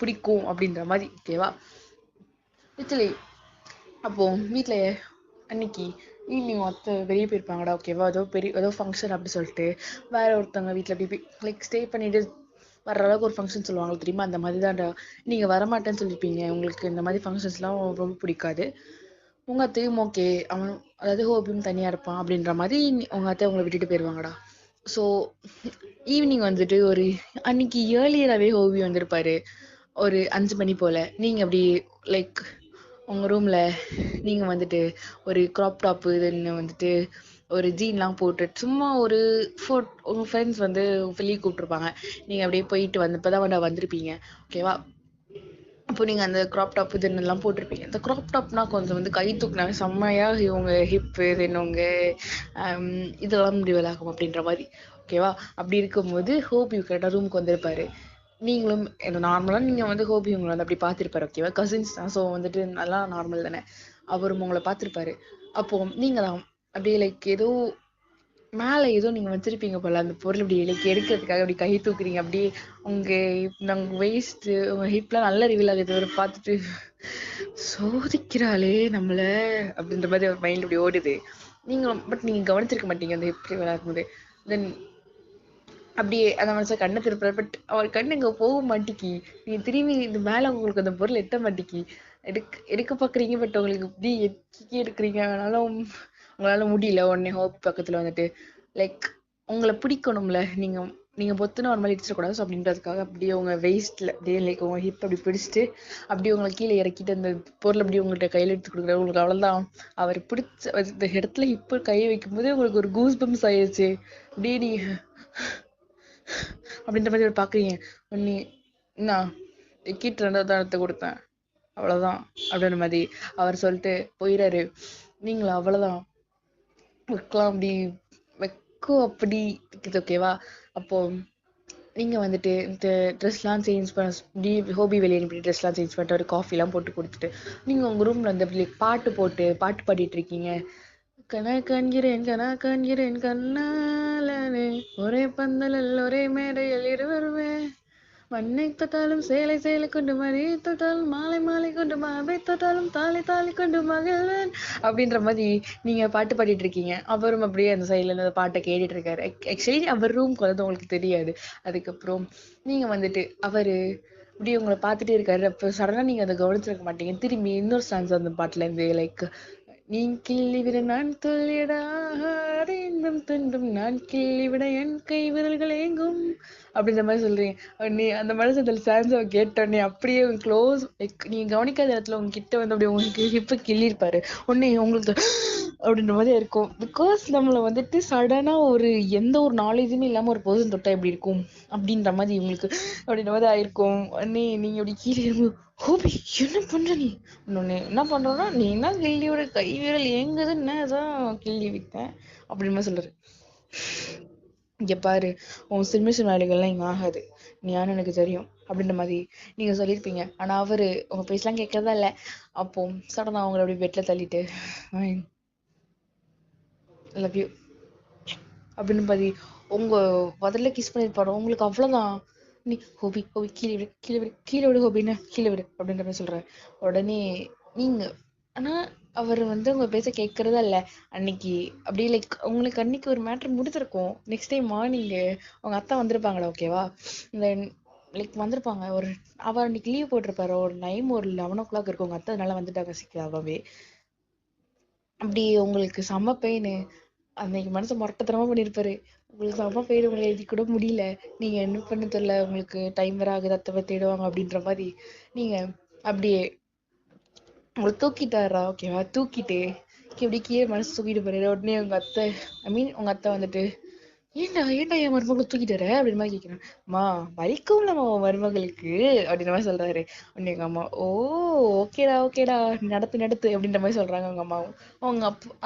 பிடிக்கும் அப்படின்ற மாதிரி. ஓகேவா? ஆக்சுவலி அப்போ வீட்டுல அன்னைக்கு ஈவினிங் ஒருத்த வெளியே போயிருப்பாங்கடா. ஓகேவா? ஏதோ ஃபங்க்ஷன் அப்படி சொல்லிட்டு வேற ஒருத்தவங்க வீட்டுல அப்படி லைக் ஸ்டே பண்ணிட்டு வர்ற அளவுக்கு ஒரு ஃபங்க்ஷன் சொல்லுவாங்க தெரியுமா, அந்த மாதிரி தான்டா. நீங்க வரமாட்டேன்னு சொல்லிருப்பீங்க. உங்களுக்கு இந்த மாதிரி ஃபங்க்ஷன்ஸ் எல்லாம் ரொம்ப பிடிக்காது. உங்க அத்தையும் ஓகே, அதாவது ஹோபியும் தனியா இருப்பான் அப்படின்ற மாதிரி உங்க அத்தை உங்களை விட்டுட்டு போயிருவாங்கடா. ஸோ ஈவினிங் வந்துட்டு அன்னைக்கு ஏர்லியராகவே ஹோபி வந்திருப்பாரு. ஒரு 5 மணி போல நீங்க அப்படி லைக் உங்க ரூம்ல நீங்க வந்துட்டு ஒரு கிராப் டாப்பு தென் வந்துட்டு ஒரு ஜீன்லாம் போட்டு சும்மா ஒரு உங்க ஃப்ரெண்ட்ஸ் வந்து வெளியே கூப்பிட்டுருப்பாங்க. நீங்க அப்படியே போயிட்டு வந்து இப்பதான் வந்திருப்பீங்க. ஓகேவா? அப்போ நீங்கள் அந்த க்ராப் டாப் இதுன்னெல்லாம் போட்டிருப்பீங்க. அந்த க்ராப் டாப்னா கொஞ்சம் வந்து கை தூக்குனாங்க செம்மையாக இவங்க ஹிப்பு தென்னவங்க இதெல்லாம் முடிவல் ஆகும் அப்படின்ற மாதிரி, ஓகேவா? அப்படி இருக்கும்போது ஹோபி கரெக்டாக ரூமுக்கு வந்திருப்பாரு. நீங்களும் நார்மலாக நீங்கள் வந்து ஹோபி உங்களை வந்து அப்படி பார்த்துருப்பாரு, ஓகேவா? கசின்ஸ் தான், ஸோ வந்துட்டு நல்லா நார்மல் தானே. அவரும் உங்களை பார்த்துருப்பாரு. அப்போ நீங்கள் தான் அப்படியே லைக் ஏதோ மேலே ஏதோ நீங்கள் வச்சிருப்பீங்க போல அந்த பொருள், இப்படி லைக் எடுக்கிறதுக்காக அப்படி கை தூக்குறீங்க. அப்படியே உங்கள் வெயிஸ்ட்டு உங்கள் ஹிப்லாம் நல்லா ரிவீல் ஆகுது. அவர் பார்த்துட்டு சோதிக்கிறாளே நம்மளை அப்படின்ற மாதிரி அவர் மைண்ட் இப்படி ஓடுது. நீங்கள் கவனிச்சிருக்க மாட்டீங்க அந்த ஹிப் ரிவீல் ஆகும்போது. தென் அப்படியே அந்த மனுஷன் கண்ணை திருப்புறாரு. பட் அவர் கண்ணு இங்கே போக மாட்டேக்கி. நீங்கள் திரும்பி இந்த மேலே உங்களுக்கு அந்த பொருள் எட்ட மாட்டேக்கி. எடுக்க பார்க்குறீங்க, பட் உங்களுக்கு இப்படி எக்கி எடுக்கிறீங்க. ஆனாலும் உங்களால் முடியல. உடனே ஹோப் பக்கத்தில் வந்துட்டு லைக் உங்களை பிடிக்கணும்ல, நீங்கள் பொத்துன்னு ஒரு மாதிரி இடிச்சிடக்கூடாது. ஸோ அப்படின்றதுக்காக அப்படியே உங்கள் வெயிஸ்ட்டில் அப்படியே லைக் உங்கள் ஹிப் அப்படி பிடிச்சிட்டு அப்படியே உங்களை கீழே இறக்கிட்டு அந்த பொருள் அப்படியே உங்கள்கிட்ட கையில் எடுத்து கொடுக்குறாரு. உங்களுக்கு அவ்வளோதான். அவர் பிடிச்ச இந்த இடத்துல ஹிப்பு கை வைக்கும்போது உங்களுக்கு ஒரு கூஸ் பம்ஸ் ஆயிடுச்சு. அப்படியே நீங்கள் அப்படின்ற மாதிரி பார்க்குறீங்க. நீ என்ன கீட்டு 2வது தானத்தை கொடுத்தேன் அவ்வளோதான் அப்படின்ற மாதிரி அவர் சொல்லிட்டு போயிடாரு. நீங்களும் அவ்வளோதான் வைக்கலாம் அப்படி வைக்கும் அப்படி இருக்குது, ஓகேவா? அப்போ நீங்கள் வந்துட்டு இந்த ட்ரெஸ்லாம் சேஞ்ச் பண்ண ஹோபி வெளியே இப்படி ட்ரெஸ்லாம் சேஞ்ச் பண்ணிட்டு ஒரு காஃபிலாம் போட்டு கொடுத்துட்டு நீங்கள் உங்கள் ரூமில் வந்து அப்படி பாட்டு பாடிட்டு இருக்கீங்க. கனா காண்கிறேன் கண்ணாலே ஒரே பந்தலில் ஒரே மேடையில் இருவருமே மண்ணை தொட்டாலும் சேலை கொண்டு மணி தொட்டாலும் மாலை கொண்டு மாலை தொட்டாலும் தாலி கொண்டு மகிழ்வேன் அப்படின்ற மாதிரி நீங்க பாட்டு பாடிட்டு இருக்கீங்க. அவரும் அப்படியே அந்த சைட்ல இருந்து அந்த பாட்டை கேட்டுட்டு இருக்காரு. ஆக்சுவலி அவர் ரூம்க்கு வந்து உங்களுக்கு தெரியாது. அதுக்கப்புறம் நீங்க வந்துட்டு அவரு இப்படி உங்களை பார்த்துட்டே இருக்காரு. அப்போ சடனா நீங்க அதை கவனிச்சிருக்க மாட்டீங்க. திரும்பி இன்னொரு சாங்ஸ் அந்த பாட்டுல இருந்து லைக் நீ கிள்ளி விட நான் துள்ளிடா அறிந்தும் துண்டும் நான் கிள்ளி விட என் கை விரல்கள் எங்கும் அப்படின்ற மாதிரி சொல்றீங்க. நீ அந்த மனசு அதில் சான்ஸை கேட்டோடனே அப்படியே க்ளோஸ் லைக் நீங்க கவனிக்காத இடத்துல உங்ககிட்ட வந்து அப்படியே உங்களுக்கு ஹிப்பை கிள்ளிருப்பாரு. உடனே உங்களுக்கு அப்படின்ற மாதிரி இருக்கும். பிகாஸ் நம்மளை வந்துட்டு சடனா ஒரு எந்த ஒரு நாலேஜுமே இல்லாம ஒரு பர்சன் தொட்டா எப்படி இருக்கும் அப்படின்ற மாதிரி உங்களுக்கு அப்படின்ற மாதிரி ஆயிருக்கும். உடனே நீங்க அப்படி கீழே ஹோபி என்ன பண்ற நீ இன்னொன்னு என்ன பண்றோன்னா நீ என்ன கிள்ளியோட கை விரல் ஏங்குதுன்னு தான் கிள்ளி விட்டேன் அப்படின்னு சொல்றாரு. இங்க பாரு, உன் சில்மிஷன் வேலைகள்லாம் இங்க ஆகாது, நீயானு எனக்கு தெரியும் அப்படின்ற மாதிரி நீங்க சொல்லியிருப்பீங்க. ஆனா அவரு உங்க பேசலாம் கேட்கறதா இல்ல. அப்போ சடனா அவங்கள அப்படி பெட்ல தள்ளிட்டு லவ் யூ அப்படின்னு பாதி உங்க முதல்ல கிஸ் பண்ணிருப்பாரு. உங்களுக்கு அவ்வளவுதான். நீ ஹோபி ஹோபி கீழே விடு ஹோபின்னு கீழே விடு அப்படின்ற மாதிரி சொல்ற. உடனே நீங்க ஆனா அவர் வந்து உங்க பேச கேட்கறதா இல்ல. அன்னைக்கு அப்படியே லைக் உங்களுக்கு அன்னைக்கு ஒரு மேட்டர் முடிஞ்சிருக்கும். நெக்ஸ்ட் டைம் மார்னிங் உங்க அத்தா வந்திருப்பாங்களா, ஓகேவா? இந்த லைக் வந்திருப்பாங்க. அவர் அன்னைக்கு லீவ் போட்டிருப்பாரு. ஒரு 11 o'clock இருக்கும். உங்க அத்தா அதனால வந்துட்டாங்க சீக்கிரமாவே. அப்படி உங்களுக்கு செம்ம பெயின். அன்னைக்கு மனசு மொரட்டத்தனமா பண்ணிருப்பாரு. உங்களுக்கு செம்ம பெயின். உங்களை எழுதி கூட முடியல. நீங்க என்ன பண்ண தெரியல, உங்களுக்கு டைம் வர ஆகுது, அத்தை தேடுவாங்க அப்படின்ற மாதிரி நீங்க அப்படியே உங்களை தூக்கிட்டாரா, ஓகேவா? தூக்கிட்டு இப்படி கீழே மனசு தூக்கிட்டு போறாரு. உடனே உங்க அத்தை உங்க அத்தை வந்துட்டு ஏன்டா என் மருமகளை தூக்கிட்டார அப்படின்னு மாதிரி கேட்கிறேன். அம்மா வலிக்கும்ல மருமகளுக்கு அப்படின்ற மாதிரி சொல்றாரு. உடனே எங்க அம்மா ஓ ஓகேடா நடத்து அப்படின்ற மாதிரி சொல்றாங்க உங்க அம்மாவும்.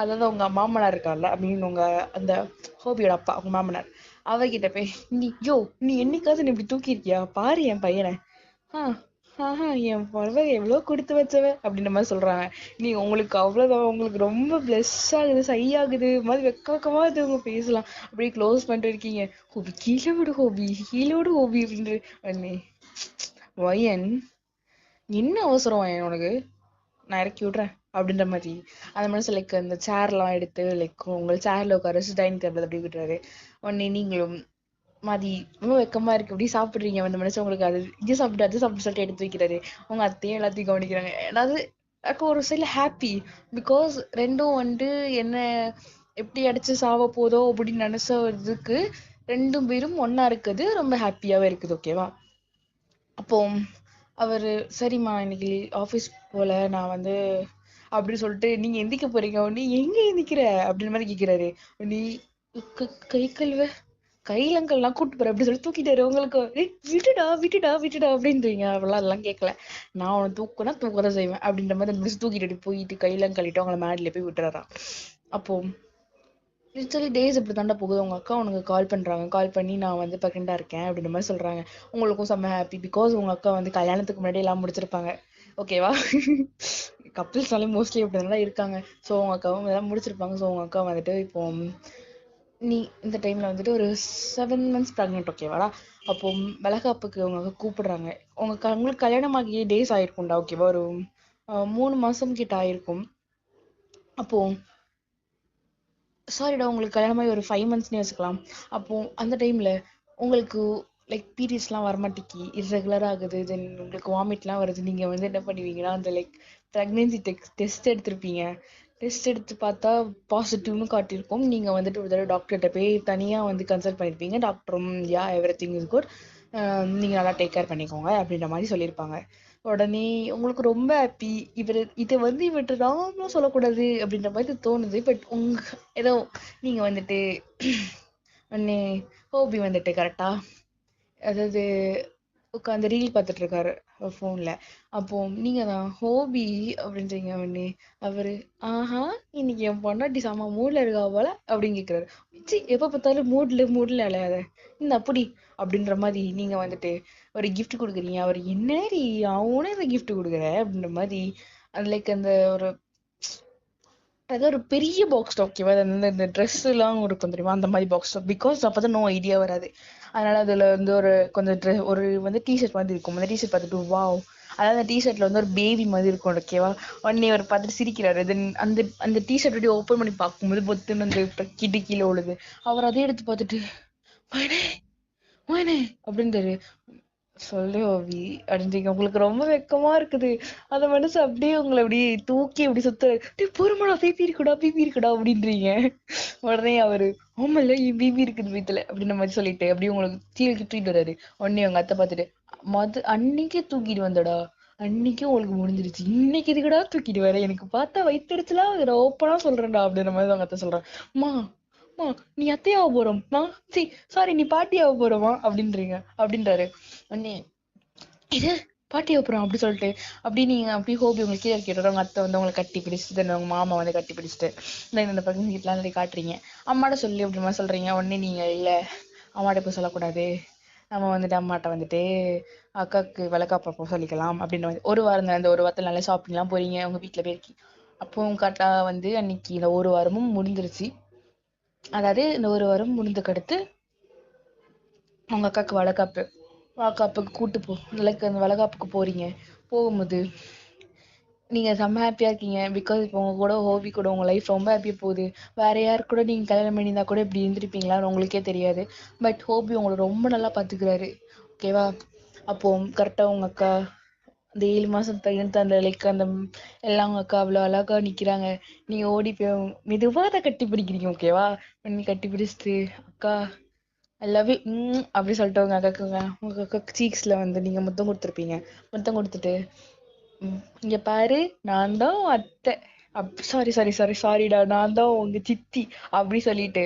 அதாவது உங்க மாமனார் இருக்கார்ல அப்படின்னு உங்க அந்த ஹோபியோட அப்பா உங்க மாமனார் அவகிட்ட போய் நீ என்னைக்காவது நீ இப்படி தூக்கிருக்கியா பாரு என் பையனை. ஆஹ் என் பொண்ணு எவ்வளவு கொடுத்து வச்சவ அப்படின்ற மாதிரி சொல்றாங்க. நீ உங்களுக்கு அவ்வளவுதான். உங்களுக்கு ரொம்ப பிளஸ் ஆகுது, சை ஆகுது, மாதிரி வெக்கமா இது உங்க பேசலாம். அப்படியே க்ளோஸ் பண்ணிட்டு இருக்கீங்க. ஹோபி கீழே விடு ஹோபி அப்படின்னு வயன் என்ன அவசரம் வயன் உனக்கு, நான் இறக்கி விடுறேன் அப்படின்ற மாதிரி அந்த மனசு லைக் அந்த சேர்லாம் எடுத்து லைக் உங்களை சேர்ல உட்கார டைனிங் டேபிள் அப்படி விட்டுறாரு. உடனே நீங்களும் மதி ரொம்ப வெக்கமா இருக்கு அப்படி சாப்பிடுறீங்க. அந்த மனுஷன் உங்களுக்கு அது சாப்பிட்டு சொல்லிட்டு எடுத்து வைக்கிறாரு. உங்க அத்தையும் எல்லாத்தையும் கவனிக்கிறாங்க. அதாவது அப்போ ஒரு சைட்ல ஹாப்பி. பிகாஸ் ரெண்டும் வந்து என்ன எப்படி அடிச்சு சாவ போதோ அப்படின்னு நினைச்சதுக்கு ரெண்டும் பேரும் ஒன்னா இருக்குது, ரொம்ப ஹாப்பியாவே இருக்குது, ஓகேவா? அப்போ அவரு சரிம்மா இன்னைக்கு ஆஃபீஸ் போல நான் வந்து அப்படின்னு சொல்லிட்டு நீங்க எந்திக்க போறீங்க. நீ எங்க எந்திக்கிற அப்படின்னு மாதிரி கேட்கிறாரு. நீ கை கழுவ கையிலங்கெல்லாம் கூட்டு போற அப்படி சொல்லி தூக்கிட்டாரு. உங்களுக்கு விட்டுடா விட்டுடா விட்டுடா அப்படின்றீங்க. அப்படிலாம் அதெல்லாம் கேட்கல. நான் அவனை தூக்குனா தூக்கதான் செய்வேன் அப்படின்ற மாதிரி அந்த மிஸ் தூக்கிட்டு போயிட்டு கையெல்லாம் கழிட்டு அவங்கள மேட்ல போய் விட்டுறாராம். அப்போ லிட்டரலி டேஸ் இப்படி தாண்டா போகுது. உங்க அக்கா உனக்கு கால் பண்றாங்க, கால் பண்ணி நான் வந்து ப்ரெக்னெண்டா இருக்கேன் அப்படின்ற மாதிரி சொல்றாங்க. உங்களுக்கும் செம்ம ஹாப்பி, பிகாஸ் உங்க அக்கா வந்து கல்யாணத்துக்கு முன்னாடி எல்லாம் முடிச்சிருப்பாங்க. ஓகேவா? கப்பிள்ஸ்னாலே மோஸ்ட்லி அப்படி தான் இருக்காங்க. ஸோ உங்க அக்காவும் எல்லாம் முடிச்சிருப்பாங்க. ஸோ உங்க அக்கா வந்துட்டு இப்போ நீ இந்த டைம்ல வந்துட்டு ஒரு 7 months ப்ரெக்னென்ட். ஓகேவாடா? அப்போ வளகாப்புக்கு உங்க அக்கா கூப்பிடுறாங்க. உங்களுக்கு கல்யாணம் ஆகி டேஸ் ஆயிருக்கும்டா. ஓகேவா? ஒரு 3 மாசம் கிட்ட ஆயிருக்கும். அப்போ சாரிடா, உங்களுக்கு கல்யாணமாகி ஒரு 5 monthsனே வச்சுக்கலாம். அப்போ அந்த டைம்ல உங்களுக்கு லைக் பீரியட்ஸ்லாம் வரமாட்டேங்கி இர்ரெகுலர் ஆகுது, தென் உங்களுக்கு வாமிட்லாம் வருது. நீங்க வந்து என்ன பண்ணுவீங்கன்னா அந்த லைக் ப்ரெக்னென்சி டெஸ்ட் எடுத்திருப்பீங்க. டெஸ்ட் எடுத்து பார்த்தா பாசிட்டிவ்னு காட்டியிருக்கோம். நீங்க வந்துட்டு ஒரு தடவை டாக்டர்கிட்ட போய் தனியா வந்து கன்சல்ட் பண்ணியிருப்பீங்க. டாக்டரும் யா எவ்ரிதிங் இஸ் குட், நீங்க நல்லா டேக் கேர் பண்ணிக்கோங்க அப்படின்ற மாதிரி சொல்லியிருப்பாங்க. உடனே உங்களுக்கு ரொம்ப ஹாப்பி. இதை வந்து இவர்கிட்ட நானும் சொல்லக்கூடாது அப்படின்ற மாதிரி தோணுது. பட் ஏதோ நீங்க வந்துட்டு உடனே ஹோபி வந்துட்டு கரெக்டா, அதாவது உட்காந்து ரீல் பார்த்துட்டு இருக்காரு ஃபோன்ல. அப்போ நீங்க தான் ஹோபி அப்படின்றீங்க. உடனே அவரு ஆஹா, இன்னைக்கு என் பொண்டாட்டி செம மூட்ல இருக்கா போல அப்படின்னு கேட்கிறாரு. எப்ப பார்த்தாலும் மூட்ல அலையாத, இந்த அப்படி அப்படின்ற மாதிரி நீங்க வந்துட்டு ஒரு கிஃப்ட் கொடுக்குறீங்க. அவர் என்னடி அவனே இந்த கிஃப்ட் கொடுக்குற அப்படின்ற மாதிரி அது லைக் அந்த ஒரு அது ஒரு பெரிய பாக்ஸ் டாப். ஓகேவா? இந்த ட்ரெஸ் எல்லாம் இருக்கும் தெரியுமா, அந்த மாதிரி பாக்ஸ் டாப். பிகாஸ் அப்பதான் நோ ஐடியா வராது. அதனால அதுல வந்து ஒரு கொஞ்சம் ஒரு வந்து டிஷர்ட் மாதிரி இருக்கும். அந்த டிஷர்ட் பார்த்துட்டு வாவ், அதாவது அந்த டிஷர்ட்ல வந்து ஒரு பேபி மாதிரி இருக்கும். ஓகேவா? உடனே அவர் பார்த்துட்டு சிரிக்கிறாரு. தென் அந்த அந்த டிஷர்ட் அப்படியே ஓப்பன் பண்ணி பார்க்கும்போது பொத்துன்னு அந்த கிட்டு கீழே விழுது. அவர் அதே எடுத்து பார்த்துட்டு மயனே மயனே அப்படின்றாரு. சொல்லு ஓவி அப்படின்றீங்க. உங்களுக்கு ரொம்ப வெக்கமா இருக்குது. அந்த மனசு அப்படியே உங்களை அப்படியே தூக்கி அப்படி சுத்த பொறுமடா, பிபி இருக்குடா அப்படின்றீங்க. உடனே அவரு ஆமால்ல என் பிபி இருக்குது வீட்டுல அப்படின்ற மாதிரி சொல்லிட்டு அப்படியே உங்களுக்கு கீழே தூக்கிட்டு வர்றாரு. உடனே அவங்க அத்தை பார்த்துட்டு அன்னைக்கே தூக்கிட்டு வந்தடா, அன்னைக்கே உங்களுக்கு முடிஞ்சிருச்சு, இன்னைக்கு இதுக்கடா தூக்கிட்டு வர, எனக்கு பார்த்தா வயிற்றுச்சலா ஓப்பனா சொல்றேன்டா அப்படின்ற மாதிரி அவங்க அத்தை சொல்றாங்க. அம்மா அம்மா, நீ அத்தையாக போறோம்மா, சாரி நீ பாட்டியாக போறோமா அப்படின்றாரு. உடனே இது பாட்டி அப்புறம் அப்படி சொல்லிட்டு அப்படி நீங்க அப்படி ஹோபி உங்களுக்கு கீழே கேட்டு உங்க அத்தை வந்து உங்களை கட்டி பிடிச்சிட்டு, தென் உங்க மாமா வந்து கட்டி பிடிச்சிட்டு இந்த பக்கம் வீட்டுலாம் நிறைய காட்டுறீங்க. அம்மாட்ட சொல்லி அப்படிமா சொல்றீங்க. உடனே நீங்க இல்ல அம்மாட்ட போய் சொல்லக்கூடாது, நம்ம வந்துட்டு அம்மாட்ட வந்துட்டு அக்காவுக்கு விளக்காப்ப சொல்லிக்கலாம் அப்படின்ற மாதிரி ஒரு வாரம் அந்த ஒரு வாரத்தில் நல்லா ஷாப்பிங்லாம் போறீங்க உங்க வீட்டுல போயிருக்கி. அப்போ உங்க கரெக்டா வந்து அன்னைக்கு இந்த ஒரு வாரமும் முடிஞ்சிருச்சு. அதாவது இந்த ஒரு வாரம் முடிந்ததுக்கு அடுத்து உங்க அக்காவுக்கு வளகாப்புக்கு கூட்டு லைக் அந்த வளகாப்புக்கு போறீங்க. போகும்போது நீங்க செம்ம ஹாப்பியா இருக்கீங்க. பிகாஸ் இப்போ உங்க கூட ஹோபி கூட உங்க லைஃப் ரொம்ப ஹாப்பியா போகுது. வேற யாரு கூட நீங்க கல்யாணம் பண்ணியிருந்தா கூட இப்படி இருந்திருப்பீங்களான்னு உங்களுக்கே தெரியாது. பட் ஹோபி உங்களை ரொம்ப நல்லா பாத்துக்கிறாரு. ஓகேவா? அப்போ கரெக்டா உங்க அக்கா அந்த 7 மாசம் தகுந்த அந்த லைக் அந்த எல்லாம் உங்க அக்கா அவ்வளவு அழகா நிக்கிறாங்க. நீங்க ஓடி போய் மெதுவா அதை கட்டி பிடிக்கிறீங்க. ஓகேவா? நீ கட்டி பிடிச்சிட்டு அக்கா ஐ லவ் யூ அப்படி சொல்லிட்டு உங்க அக்கா சீக்ஸ்ல வந்து நீங்க முத்தம் கொடுத்துருப்பீங்க. முத்தம் கொடுத்துட்டு இங்க பாரு, நான் தான் அத்தை, சாரி சாரி சாரி சாரிடா, நான் தான் உங்க சித்தி அப்படி சொல்லிட்டு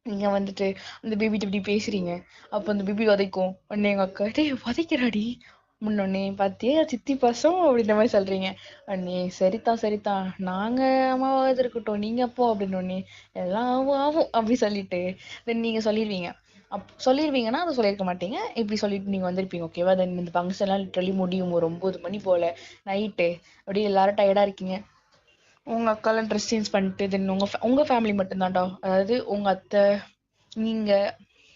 நீங்க வந்துட்டு அந்த பேபிட்ட இப்படி பேசுறீங்க. அப்ப அந்த பேபி உதைக்கும். உடனே எங்க அக்கா டேய் உதைக்கிறாடி முன்னொன்னே பாத்தியா சித்தி பாசம் அப்படின்ற மாதிரி சொல்றீங்க. உடனே சரிதான் சரிதான், நாங்க அம்மாவாவது இருக்கட்டும், நீங்க அப்போ அப்படின்னு உடனே எல்லாம் ஆகும் ஆகும் அப்படி சொல்லிட்டு தென் நீங்க சொல்லிடுவீங்க. சொல்லிடுவீங்கன்னா அதை சொல்லியிருக்க மாட்டீங்க, இப்படி சொல்லிட்டு நீங்க வந்திருப்பீங்க. ஓகேவா? தென் இந்த ஃபங்க்ஷன் எல்லாம் லிட்டரலி முடியும் ஒரு 9 மணி போல நைட்டு. அப்படியே எல்லாரும் டயர்டா இருக்கீங்க. உங்க அக்காலாம் ட்ரெஸ் சேஞ்ச் பண்ணிட்டு தென் உங்க ஃபேமிலி மட்டும்தான்டா, அதாவது உங்க அத்தை, நீங்க,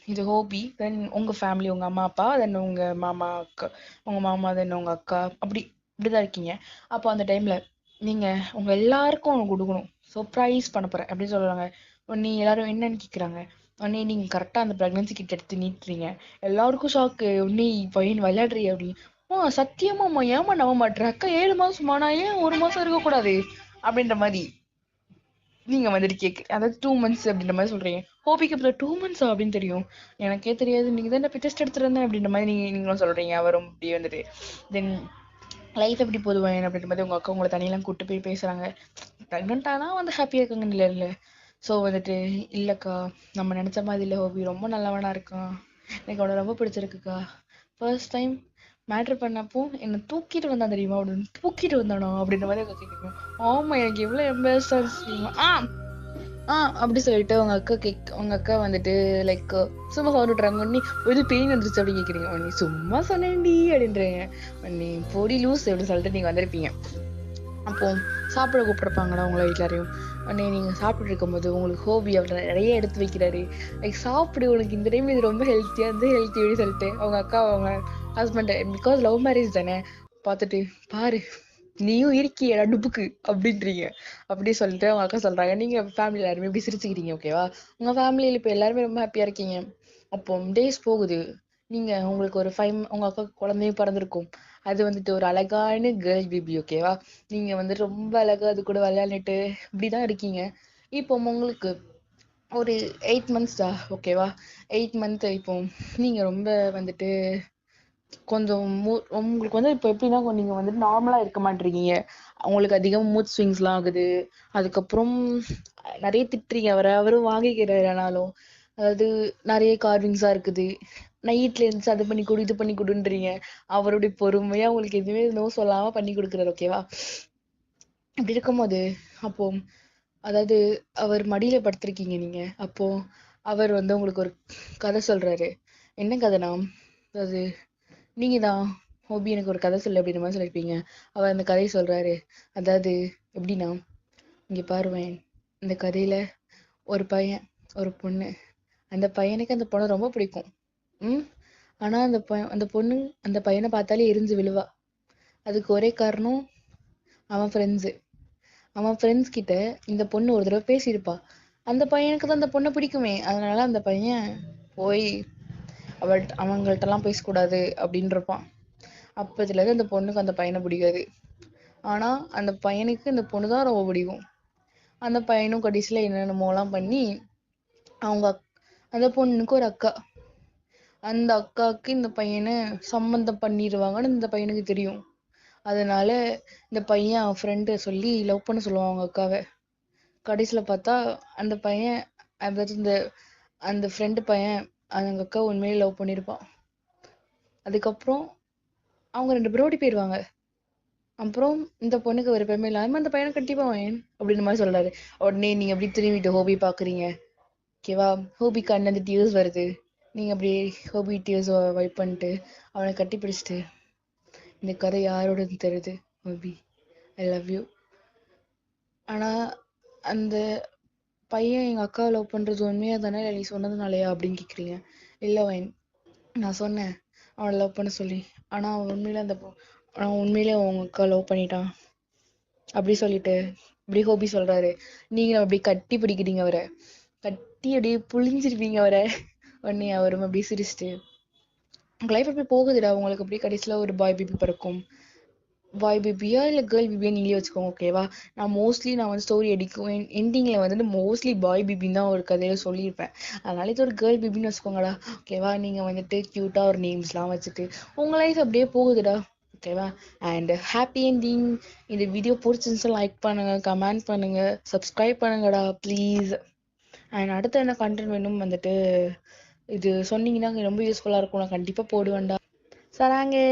இது ஹோபி, தென் உங்க ஃபேமிலி, உங்க அம்மா அப்பா, தென் உங்க மாமா அக்கா, உங்க மாமா, தென் உங்க அக்கா, இப்படிதான் இருக்கீங்க. அப்போ அந்த டைம்ல நீங்க உங்க எல்லாருக்கும் ஒன்று கொடுக்கணும், சர்ப்ரைஸ் பண்ண போறேன் அப்படின்னு சொல்றாங்க. உடனே எல்லாரும் என்னன்னு கேக்குறாங்க. உடனே நீங்க கரெக்டா அந்த பிரெக்னன்சி கிட்ட எடுத்து நீட்டுறீங்க. எல்லாருக்கும் ஷாக்கு. உடனே பையன் விளையாடுறிய அப்படி சத்தியமாம்மா ஏமா நம்ப மாட்டேற அக்கா 7 மாசமா, நான் ஏன் 1 மாசம் இருக்கக்கூடாது அப்படின்ற மாதிரி நீங்க வந்துட்டு அதாவது 2 months அப்படின்ற மாதிரி சொல்றீங்க. ஹோபிக்கு அப்புறம் 2 months அப்படின்னு தெரியும், எனக்கே தெரியாது, நீங்க தான் டெஸ்ட் எடுத்துருந்தேன் அப்படின்ற மாதிரி நீங்களும் சொல்றீங்க. அவரும் இப்படி வந்துட்டு தென் லைஃப் எப்படி போதுவாங்க அப்படின்ற மாதிரி உங்க அக்கா உங்களை தனியெல்லாம் கூட்டு போய் பேசுறாங்க. ப்ரெக்னென்ட் ஆனா வந்து ஹாப்பியா இருக்காங்க இல்ல இல்ல. ஸோ வந்துட்டு இல்லைக்கா நம்ம நினச்ச மாதிரி இல்லை, ஹோபி ரொம்ப நல்லவனா இருக்கான், எனக்கு அவனை ரொம்ப பிடிச்சிருக்குக்கா. ஃபர்ஸ்ட் டைம் மேட்ரு பண்ணப்போ என்னை தூக்கிட்டு வந்தான் தெரியுமா, அப்படின்னு தூக்கிட்டு வந்தானோ அப்படின்ற மாதிரி அவங்க கேட்கும். ஆமா எனக்கு எவ்வளோ எம்பேஸ்டாக தெரியுமா. அப்படி சொல்லிட்டு உங்க அக்கா வந்துட்டு லைக் சும்மா சவுண்ட் விட்டுறாங்க. நீ ஒரு பெயின் வந்துருச்சு அப்படி கேட்குறீங்க. நீ சும்மா சொன்னேன்டி அப்படின்றீங்க. நீ பொடி லூஸ் அப்படின்னு சொல்லிட்டு நீங்க வந்திருப்பீங்க. அப்போ சாப்பிட கூப்பிட்ருப்பாங்களா உங்களை வீட்டிலாரையும். உடனே நீங்கள் சாப்பிட்டு இருக்கும்போது உங்களுக்கு ஹோபி அப்படி நிறைய எடுத்து வைக்கிறாரு. லைக் சாப்பிடு உனக்கு இந்த டைம் இது ரொம்ப ஹெல்த்தியாக இருந்து ஹெல்த்தி அப்படின்னு சொல்லிட்டு அவங்க அக்கா அவங்க ஹஸ்பண்ட், பிகாஸ் லவ் மேரேஜ் தானே, பார்த்துட்டு பாரு நீயும் இருக்கிய நடுப்புக்கு அப்படின்றீங்க. அப்படி சொல்லிட்டு அவங்க அக்கா சொல்றாங்க. நீங்க ஃபேமிலி எல்லாருமே இப்படி சிரிச்சுக்கிறீங்க. ஓகேவா, உங்க ஃபேமிலியில இப்ப எல்லாருமே ரொம்ப ஹாப்பியா இருக்கீங்க. அப்போ டேஸ் போகுது. நீங்க உங்களுக்கு ஒரு 5 உங்க அக்கா குழந்தையும் பிறந்திருக்கும். அது வந்துட்டு ஒரு அழகான கேர்ள் பேபி. ஓகேவா, நீங்க வந்து ரொம்ப அழகா அது கூட விளையாண்டுட்டு இப்படிதான் இருக்கீங்க. இப்போ உங்களுக்கு ஒரு 8 மந்த்ஸ் தான். ஓகேவா, 8 மந்த் இப்போ நீங்க ரொம்ப வந்துட்டு கொஞ்சம் உங்களுக்கு வந்து இப்போ எப்படின்னா நீங்க வந்துட்டு நார்மலா இருக்க மாட்டீங்க. உங்களுக்கு அதிகம் மூட் ஸ்விங்ஸ்லாம் ஆகுது. அதுக்கப்புறம் நிறைய திட்டுறீங்க அவரை, அவரும் வாங்கிக்கிறாரு. ஆனாலும் அதாவது நிறைய கார்விங்ஸா இருக்குது. நைட்ல இருந்துச்சு அது பண்ணி கொடு இது பண்ணி கொடுன்றீங்க. அவருடைய பொறுமையா உங்களுக்கு எதுவுமே நோ சொல்லாம பண்ணி கொடுக்குறாரு. ஓகேவா, இப்படி இருக்கும்போது அப்போ அதாவது அவர் மடியில படுத்திருக்கீங்க நீங்க. அப்போ அவர் வந்து உங்களுக்கு ஒரு கதை சொல்றாரு. என்ன கதைனா, அதாவது நீங்க தான் ஹோபி எனக்கு ஒரு கதை சொல்லு அப்படின்ற மாதிரி சொல்லியிருப்பீங்க. அவர் அந்த கதையை சொல்றாரு. அதாவது எப்படின்னா, இங்க பாருவேன், இந்த கதையில ஒரு பையன் ஒரு பொண்ணு, அந்த பையனுக்கு அந்த பொண்ணை ரொம்ப பிடிக்கும். ம் ஆனா அந்த பொண்ணு அந்த பையனை பார்த்தாலே எரிஞ்சு விழுவா. அதுக்கு ஒரே காரணம் அவன் ஃப்ரெண்ட்ஸ் கிட்ட இந்த பொண்ணு ஒரு தடவை பேசியிருப்பா. அந்த பையனுக்கு தான் அந்த பொண்ணை பிடிக்குமே, அதனால அந்த பையன் போய் அவங்கள்ட்டலாம் பேசக்கூடாது அப்படின்னு இருப்பான். அப்பத்துலேருந்து அந்த பொண்ணுக்கு அந்த பையனை பிடிக்காது. ஆனா அந்த பையனுக்கு இந்த பொண்ணு தான் ரொம்ப பிடிக்கும். அந்த பையனும் கடைசியில என்னென்னமோலாம் பண்ணி அவங்க அந்த பொண்ணுக்கு ஒரு அக்கா, அந்த அக்காவுக்கு இந்த பையனை சம்மந்தம் பண்ணிடுவாங்கன்னு இந்த பையனுக்கு தெரியும். அதனால இந்த பையன் அவன் ஃப்ரெண்டு சொல்லி லவ் பண்ண சொல்லுவான் அவங்க அக்காவை. கடைசியில பார்த்தா அந்த பையன், அதாவது அந்த ஃப்ரெண்டு பையன் அவங்க அக்கா உண்மையிலே லவ் பண்ணியிருப்பான். அதுக்கப்புறம் அவங்க 2 பேரும் ஓடி போயிடுவாங்க. அப்புறம் இந்த பொண்ணுக்கு ஒரு பெருமை இல்லாம அந்த பையனை கட்டிப்பான் அப்படின்னு மாதிரி சொல்றாரு. உடனே நீங்க அப்படி திரும்பிட்டு ஹோபி பாக்குறீங்க. ஓகேவா, ஹோபி கண்ணு அந்த டியர்ஸ் வருது. நீங்க அப்படியே ஹோபி டியர்ஸ் வைப் பண்ணிட்டு அவனை கட்டி பிடிச்சிட்டு, இந்த கதை யாரோடது தெரியுது ஹோபி, ஐ லவ் யூ. ஆனா அந்த பையன் எங்க அக்காவை லவ் பண்றது உண்மையா தானே, இல்லை நீ சொன்னதுனாலயா அப்படின்னு கேக்குறீங்க. இல்ல வைன், நான் சொன்னேன் அவனை லவ் பண்ண சொல்லி. ஆனா அவன் உண்மையிலே அவங்க அக்கா லவ் பண்ணிட்டான் அப்படி சொல்லிட்டு இப்படி ஹோபி சொல்றாரு. நீங்க அப்படி கட்டி பிடிக்கிறீங்க அவரை, கட்டி அப்படியே புழிஞ்சிருப்பீங்க அவரை. உடனே அவரும் அப்படியே சிரிச்சிட்டு, உங்க லைஃப் அப்படி போகுதுடா, உங்களுக்கு அப்படியே கடைசியில ஒரு பாய் பேபி பிறக்கும். பாய் பேபியா இல்லை கேர்ள் பேபியா நீங்களே வச்சுக்கோங்க. ஓகேவா, நான் வந்து ஸ்டோரி அடிக்கும் எண்டிங்கில் வந்துட்டு மோஸ்ட்லி பாய் பேபின்னு தான் ஒரு கதையில சொல்லியிருப்பேன். அதனால இது ஒரு கேர்ள் பேபின்னு வச்சுக்கோங்கடா. ஓகேவா, நீங்கள் வந்துட்டு க்யூட்டாக ஒரு நேம்ஸ்லாம் வச்சுட்டு உங்கள் லைஃப் அப்படியே போகுதுடா. ஓகேவா, அண்ட் ஹாப்பி என்டிங். இந்த வீடியோ பிடிச்சிருந்துச்சு லைக் பண்ணுங்க, கமெண்ட் பண்ணுங்க, சப்ஸ்கிரைப் பண்ணுங்கடா ப்ளீஸ். அண்ட் அடுத்து என்ன கண்டென்ட் வேணும் வந்துட்டு இது சொன்னீங்கன்னா ரொம்ப யூஸ்ஃபுல்லாக இருக்கும், நான் கண்டிப்பாக போடுவேன்டா. சராங்கே.